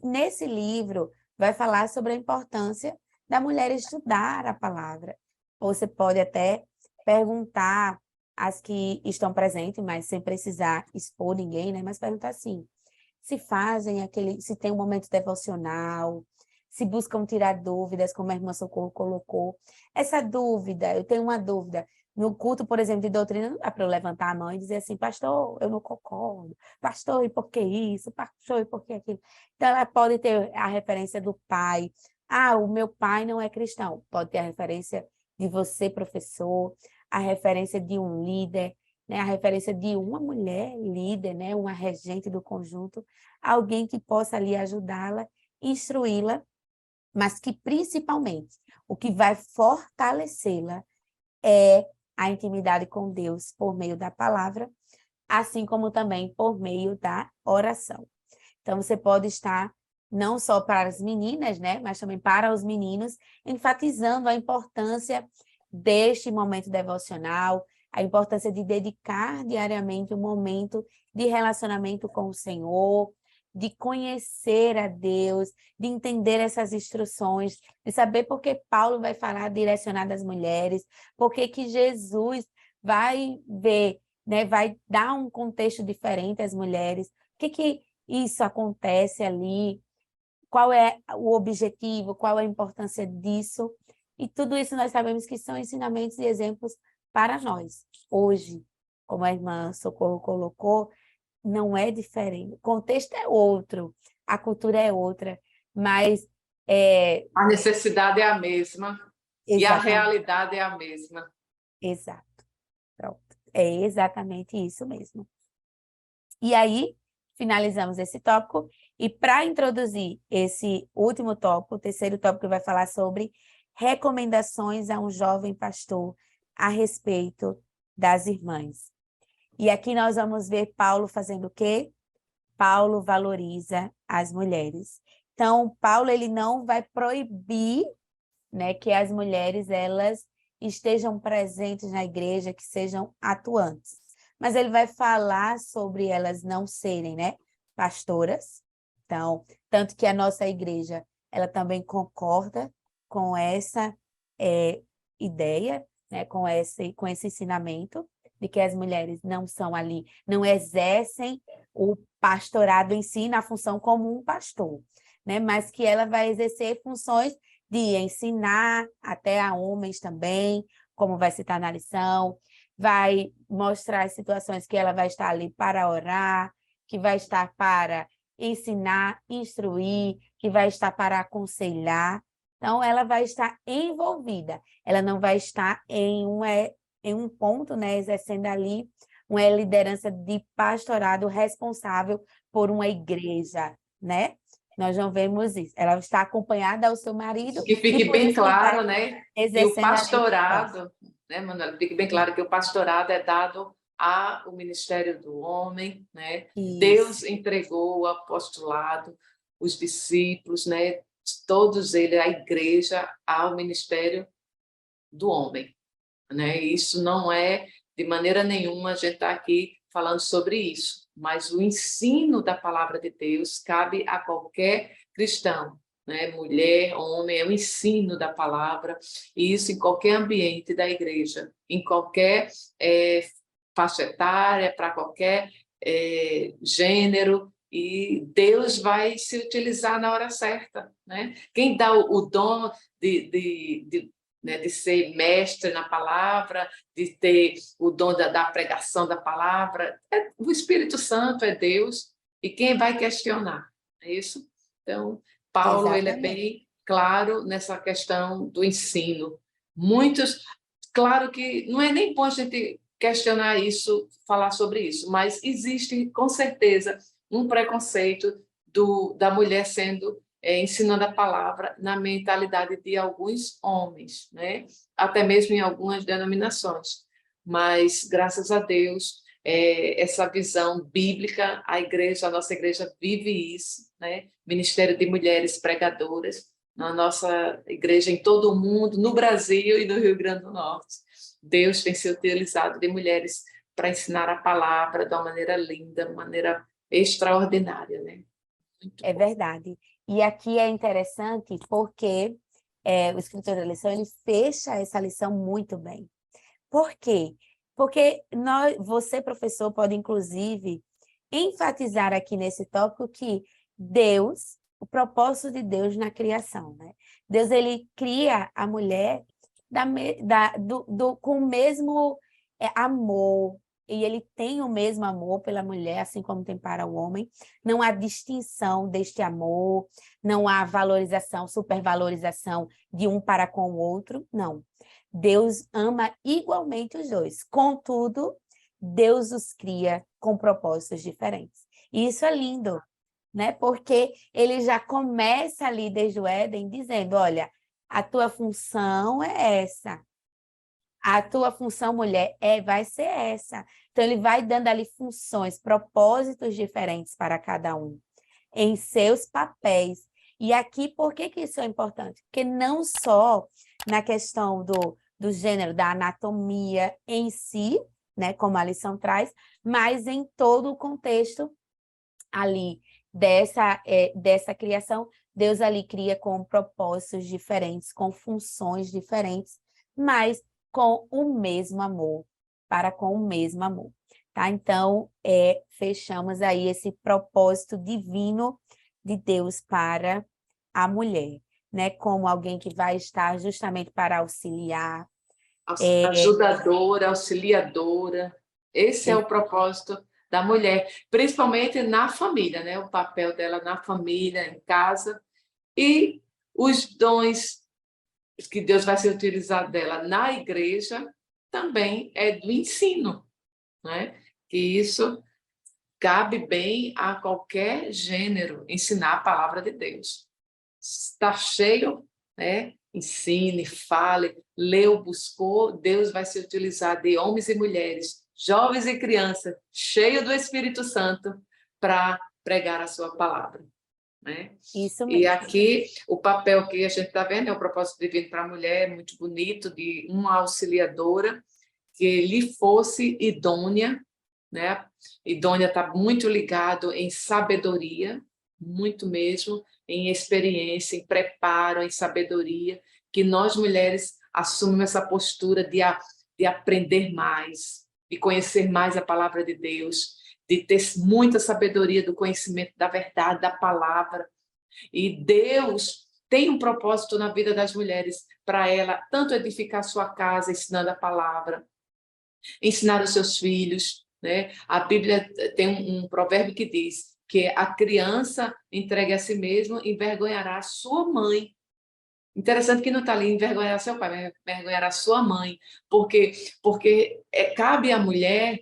Nesse livro, vai falar sobre a importância da mulher estudar a palavra. Ou você pode até perguntar às que estão presentes, mas sem precisar expor ninguém, né? Mas perguntar assim, se tem um momento devocional, se buscam tirar dúvidas, como a irmã Socorro colocou. Essa dúvida, eu tenho uma dúvida. No culto, por exemplo, de doutrina, não dá para eu levantar a mão e dizer assim, pastor, eu não concordo. Pastor, e por que isso? Pastor, e por que aquilo? Então, ela pode ter a referência do pai. Ah, o meu pai não é cristão. Pode ter a referência de você, professor, a referência de um líder, né? A referência de uma mulher líder, né? Uma regente do conjunto, alguém que possa ali ajudá-la, instruí-la, mas que principalmente o que vai fortalecê-la é a intimidade com Deus por meio da palavra, assim como também por meio da oração. Então, você pode estar, não só para as meninas, né, mas também para os meninos, enfatizando a importância deste momento devocional, a importância de dedicar diariamente um momento de relacionamento com o Senhor, de conhecer a Deus, de entender essas instruções, de saber por que Paulo vai falar direcionado às mulheres, por que Jesus vai ver, né, vai dar um contexto diferente às mulheres, que isso acontece ali, qual é o objetivo, qual é a importância disso, e tudo isso nós sabemos que são ensinamentos e exemplos para nós. Hoje, como a irmã Socorro colocou, não é diferente, o contexto é outro, a cultura é outra, mas A necessidade é a mesma e a exatamente, realidade é a mesma. exato. Pronto. É exatamente isso mesmo. E aí, finalizamos esse tópico. E para introduzir esse último tópico, o terceiro tópico, vai falar sobre recomendações a um jovem pastor a respeito das irmãs. E aqui nós vamos ver Paulo fazendo o quê? Paulo valoriza as mulheres. Então, Paulo ele não vai proibir, né, que as mulheres elas estejam presentes na igreja, que sejam atuantes. Mas ele vai falar sobre elas não serem, né, pastoras. Então, tanto que a nossa igreja, ela também concorda com essa ideia, né, com esse ensinamento de que as mulheres não são ali, não exercem o pastorado em si na função como um pastor, né, mas que ela vai exercer funções de ensinar até a homens também, como vai citar na lição, vai mostrar as situações que ela vai estar ali para orar, que vai estar para ensinar, instruir, que vai estar para aconselhar. Então, ela vai estar envolvida, ela não vai estar em um ponto, né, exercendo ali uma liderança de pastorado responsável por uma igreja, né? Nós não vemos isso. Ela está acompanhada ao seu marido Que e fique por bem isso que está claro, né, que o exercendo ali o papel. pastorado, né, Manuela, fique bem claro que o pastorado é dado ao ministério do homem, né? Deus Isso, entregou o apostolado, os discípulos, né, todos eles, a igreja, ao ministério do homem, né? Isso não é, de maneira nenhuma, a gente está aqui falando sobre isso, mas o ensino da palavra de Deus cabe a qualquer cristão, né? Mulher, homem, é o ensino da palavra, e isso em qualquer ambiente da igreja, em qualquer faixa etária, para qualquer gênero, e Deus vai se utilizar na hora certa, né? Quem dá o dom né, de ser mestre na palavra, de ter o dom da pregação da palavra, o Espírito Santo é Deus, e quem vai questionar? É isso? Então, Paulo ele é exatamente. bem claro nessa questão do ensino. Muitos, claro que não é nem bom a gente questionar isso, falar sobre isso, mas existe, com certeza, um preconceito da mulher sendo ensinando a palavra na mentalidade de alguns homens, né? Até mesmo em algumas denominações. Mas, graças a Deus, essa visão bíblica, a nossa igreja vive isso, né? Ministério de Mulheres Pregadoras, na nossa igreja em todo o mundo, no Brasil e no Rio Grande do Norte. Deus tem se utilizado de mulheres para ensinar a palavra de uma maneira linda, de uma maneira extraordinária, né? Muito É bom. verdade. E aqui é interessante porque o escritor da lição ele fecha essa lição muito bem. Por quê? Porque você, professor, pode inclusive enfatizar aqui nesse tópico que Deus, o propósito de Deus na criação, né? Deus ele cria a mulher com o mesmo amor, e ele tem o mesmo amor pela mulher, assim como tem para o homem. Não há distinção deste amor, não há valorização, supervalorização de um para com o outro, não. Deus ama igualmente os dois. Contudo, Deus os cria com propósitos diferentes. E isso é lindo, né? Porque ele já começa ali desde o Éden dizendo, olha, a tua função é essa. A tua função, mulher, vai ser essa. Então, ele vai dando ali funções, propósitos diferentes para cada um, em seus papéis. E aqui, por que isso é importante? Porque não só na questão do gênero, da anatomia em si, né, como a lição traz, mas em todo o contexto ali dessa criação, Deus ali cria com propósitos diferentes, com funções diferentes, mas com o mesmo amor, para com o mesmo amor. Tá? Então, fechamos aí esse propósito divino de Deus para a mulher, né? Como alguém que vai estar justamente para auxiliar. Ajudadora, auxiliadora. Esse é o propósito da mulher, principalmente na família, né? O papel dela na família, em casa, e os dons que Deus vai se utilizar dela na igreja também é do ensino, né? Que isso cabe bem a qualquer gênero ensinar a palavra de Deus. Está cheio, né? Ensine, fale, leu, buscou, Deus vai se utilizar de homens e mulheres, jovens e crianças, cheio do Espírito Santo, para pregar a sua palavra, né? Isso E mesmo. aqui, o papel que a gente está vendo é o propósito divino para a mulher, muito bonito, de uma auxiliadora que lhe fosse idônea, né? Idônea está muito ligado em sabedoria, muito mesmo, em experiência, em preparo, em sabedoria, que nós mulheres assumimos essa postura de aprender mais, de conhecer mais a palavra de Deus, de ter muita sabedoria do conhecimento da verdade, da palavra. E Deus tem um propósito na vida das mulheres para ela tanto edificar sua casa ensinando a palavra, ensinar os seus filhos, né? A Bíblia tem um provérbio que diz que a criança entregue a si mesma envergonhará a sua mãe. Interessante que não está ali envergonhar seu pai, mas envergonhará a sua mãe, porque cabe à mulher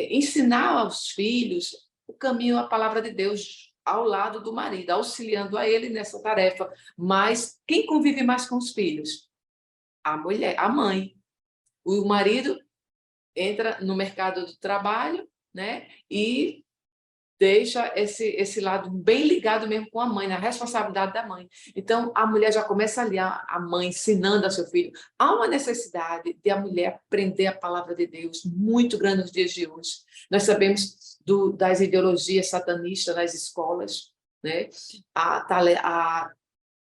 ensinar aos filhos o caminho, a palavra de Deus ao lado do marido, auxiliando a ele nessa tarefa. Mas quem convive mais com os filhos? A mulher, a mãe. O marido entra no mercado do trabalho, né? E deixa esse lado bem ligado mesmo com a mãe, na responsabilidade da mãe. Então, a mulher já começa ali, a mãe ensinando a seu filho. Há uma necessidade de a mulher aprender a palavra de Deus muito grande nos dias de hoje. Nós sabemos das ideologias satanistas nas escolas, né? A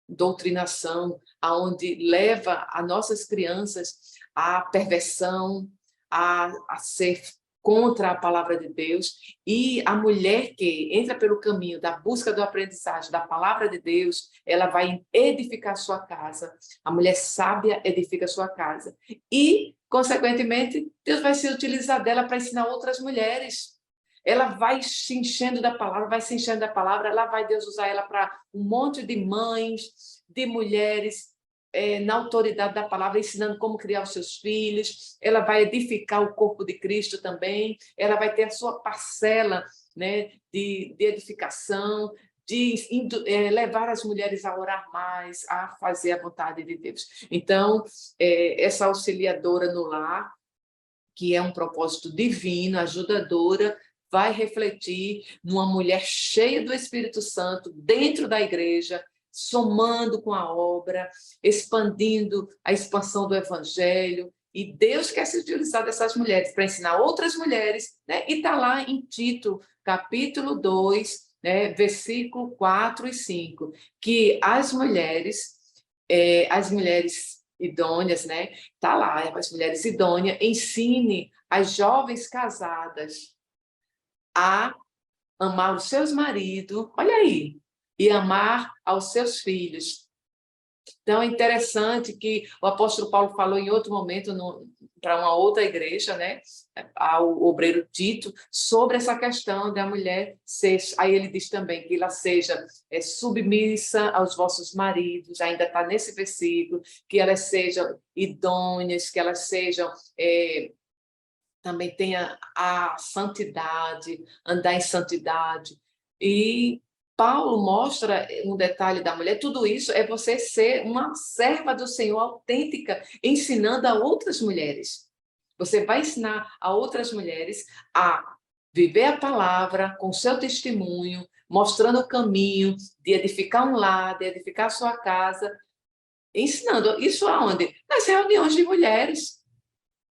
doutrinação, aonde leva as nossas crianças à perversão, a ser contra a palavra de Deus, e a mulher que entra pelo caminho da busca do aprendizagem da palavra de Deus, ela vai edificar sua casa. A mulher sábia edifica sua casa. E, consequentemente, Deus vai se utilizar dela para ensinar outras mulheres. Ela vai se enchendo da palavra, vai se enchendo da palavra, lá vai Deus usar ela para um monte de mães, de mulheres, na autoridade da palavra, ensinando como criar os seus filhos. Ela vai edificar o corpo de Cristo também, ela vai ter a sua parcela, né, de edificação, de levar as mulheres a orar mais, a fazer a vontade de Deus. Então, essa auxiliadora no lar, que é um propósito divino, ajudadora, vai refletir numa mulher cheia do Espírito Santo dentro da igreja, somando com a obra, expandindo a expansão do evangelho. E Deus quer se utilizar dessas mulheres para ensinar outras mulheres, né? E está lá em Tito, capítulo 2, né? Versículo 4 e 5, que as mulheres idôneas, né? Está lá, as mulheres idôneas, ensine as jovens casadas a amar os seus maridos, olha aí, e amar aos seus filhos. Então, é interessante que o apóstolo Paulo falou em outro momento para uma outra igreja, né, ao obreiro Tito, sobre essa questão da mulher ser. Aí ele diz também que ela seja submissa aos vossos maridos, ainda está nesse versículo, que elas sejam idôneas, que elas sejam. Também tenha a santidade, andar em santidade. E Paulo mostra um detalhe da mulher, tudo isso é você ser uma serva do Senhor autêntica, ensinando a outras mulheres. Você vai ensinar a outras mulheres a viver a palavra com seu testemunho, mostrando o caminho de edificar um lar, de edificar a sua casa, ensinando. Isso aonde? Nas reuniões de mulheres,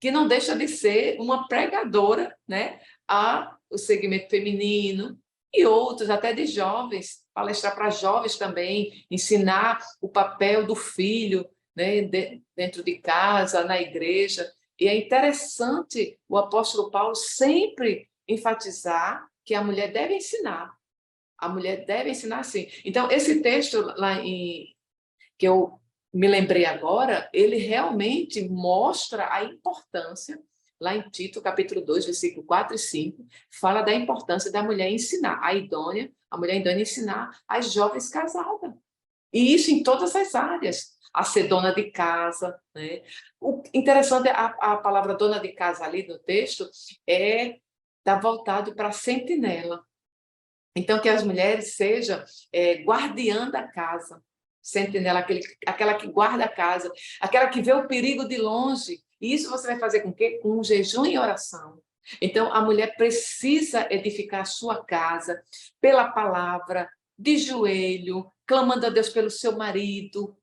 que não deixa de ser uma pregadora, né, ao segmento feminino e outros, até de jovens, palestrar para jovens também, ensinar o papel do filho, né, dentro de casa, na igreja. E é interessante o apóstolo Paulo sempre enfatizar que a mulher deve ensinar. A mulher deve ensinar sim. Então, esse texto lá que eu me lembrei agora, ele realmente mostra a importância, lá em Tito, capítulo 2, versículo 4 e 5, fala da importância da mulher ensinar, a mulher idônea ensinar as jovens casadas. E isso em todas as áreas. a ser dona de casa, né? O interessante, a palavra dona de casa ali no texto está voltado para a sentinela. Então, que as mulheres sejam guardiã da casa, sentinela, aquela que guarda a casa, aquela que vê o perigo de longe. E isso você vai fazer com o quê? Com um jejum e oração. Então, a mulher precisa edificar a sua casa pela palavra, de joelho, clamando a Deus pelo seu marido.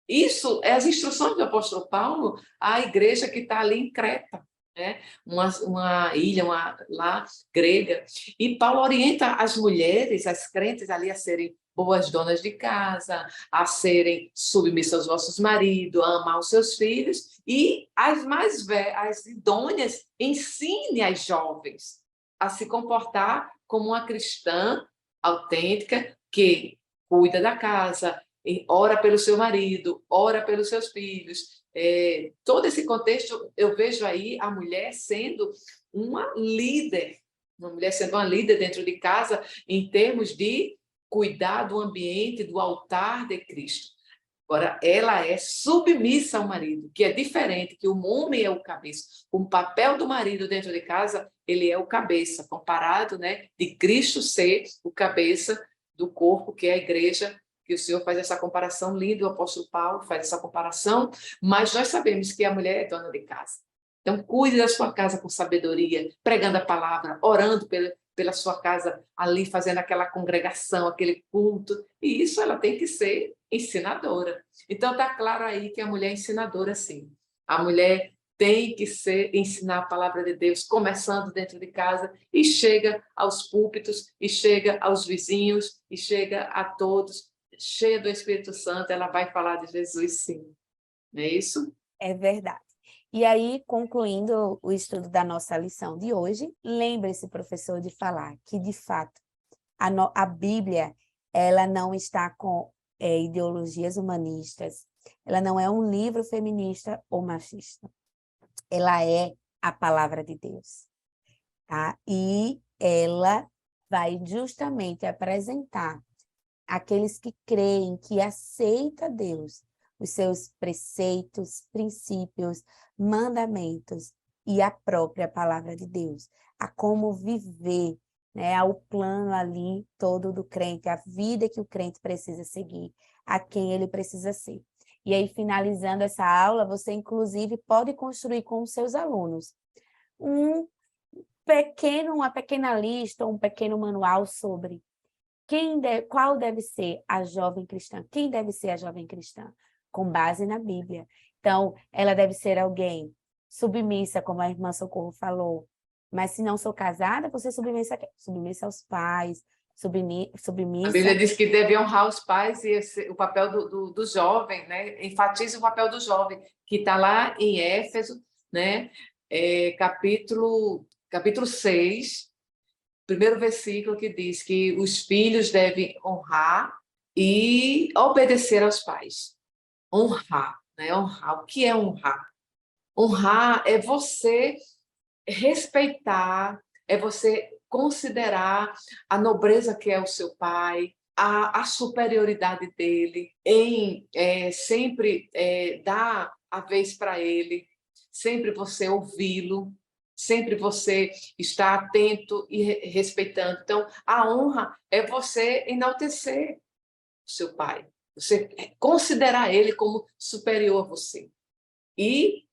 Isso é as instruções do apóstolo Paulo à igreja que está ali em Creta, né? Uma ilha lá grega. E Paulo orienta as mulheres, as crentes ali a serem boas donas de casa, a serem submissas aos vossos maridos, a amar os seus filhos, e as mais velhas, as idôneas, ensine as jovens a se comportar como uma cristã autêntica que cuida da casa, ora pelo seu marido, ora pelos seus filhos. Todo esse contexto, eu vejo aí a mulher sendo uma líder dentro de casa, em termos de cuidar do ambiente, do altar de Cristo. Agora, ela é submissa ao marido, que é diferente, que o homem é o cabeça. O papel do marido dentro de casa, ele é o cabeça, comparado, né, de Cristo ser o cabeça do corpo, que é a igreja, que o Senhor faz essa comparação linda, o apóstolo Paulo faz essa comparação, mas nós sabemos que a mulher é dona de casa. Então, cuide da sua casa com sabedoria, pregando a palavra, orando pela sua casa ali, fazendo aquela congregação, aquele culto, e isso ela tem que ser ensinadora. Então, está claro aí que a mulher é ensinadora, sim. A mulher tem que ensinar a palavra de Deus, começando dentro de casa, e chega aos púlpitos, e chega aos vizinhos, e chega a todos, cheia do Espírito Santo, ela vai falar de Jesus, sim. Não é isso? É verdade. E aí, concluindo o estudo da nossa lição de hoje, lembre-se, professor, de falar que, de fato, a Bíblia, ela não está com ideologias humanistas, ela não é um livro feminista ou machista, ela é a palavra de Deus, tá? E ela vai justamente apresentar aqueles que creem, que aceitam Deus, os seus preceitos, princípios, mandamentos e a própria palavra de Deus, a como viver, né, ao plano ali todo do crente, a vida que o crente precisa seguir, a quem ele precisa ser. E aí, finalizando essa aula, você inclusive pode construir com os seus alunos uma pequena lista, um pequeno manual sobre qual deve ser a jovem cristã, quem deve ser a jovem cristã, com base na Bíblia. Então, ela deve ser alguém submissa, como a irmã Socorro falou, mas se não sou casada, você submissa aos pais, A submissa... Bíblia diz que deve honrar os pais e o papel do jovem, né? Enfatiza o papel do jovem, que está lá em Éfeso, né? Capítulo 6, primeiro versículo, que diz que os filhos devem honrar e obedecer aos pais. Honrar, né? Honrar. O que é honrar? Honrar é você respeitar, é você considerar a nobreza que é o seu pai, a superioridade dele, em sempre dar a vez para ele, sempre você ouvi-lo, sempre você estar atento e respeitando. Então, a honra é você enaltecer o seu pai, você considerar ele como superior a você e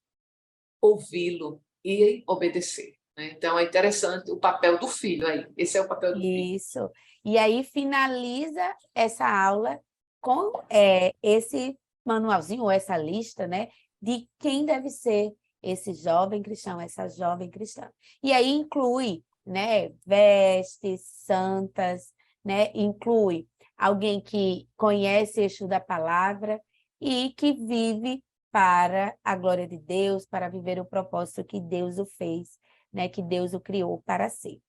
ouvi-lo e obedecer, né? Então, é interessante o papel do filho aí. Esse é o papel do filho. Isso. E aí finaliza essa aula com esse manualzinho, ou essa lista, né, de quem deve ser esse jovem cristão, essa jovem cristã. E aí inclui, né, vestes santas, né, inclui alguém que conhece eixo da palavra e que vive para a glória de Deus, para viver o propósito que Deus o fez, né, que Deus o criou para ser.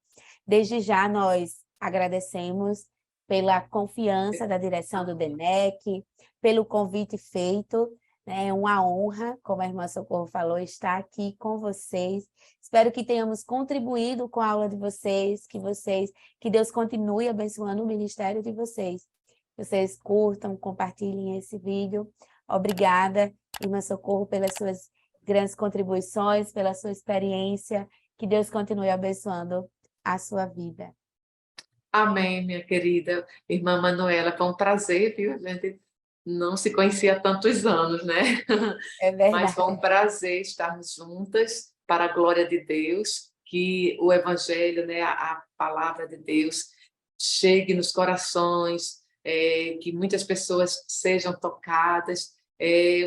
Desde já nós agradecemos pela confiança da direção do DENEC, pelo convite feito, né? É uma honra, como a irmã Socorro falou, estar aqui com vocês. Espero que tenhamos contribuído com a aula de vocês, que Deus continue abençoando o ministério de vocês. Vocês curtam, compartilhem esse vídeo. Obrigada, irmã Socorro, pelas suas grandes contribuições, pela sua experiência. Que Deus continue abençoando a sua vida. Amém, minha querida irmã Manuela. Foi um prazer, viu? A gente não se conhecia há tantos anos, né? É Mas foi um verdade. prazer estarmos juntas para a glória de Deus, que o Evangelho, né, a palavra de Deus, chegue nos corações, que muitas pessoas sejam tocadas.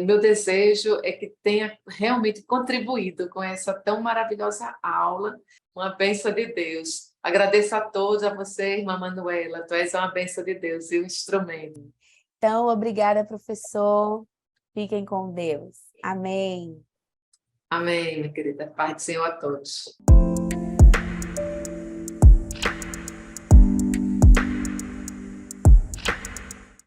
O meu desejo é que tenha realmente contribuído com essa tão maravilhosa aula, uma bênção de Deus. Agradeço a todos, a você, irmã Manuela, tu és uma bênção de Deus e um instrumento. Então, obrigada, professor. Fiquem com Deus. Amém. Amém, minha querida. Paz do Senhor a todos.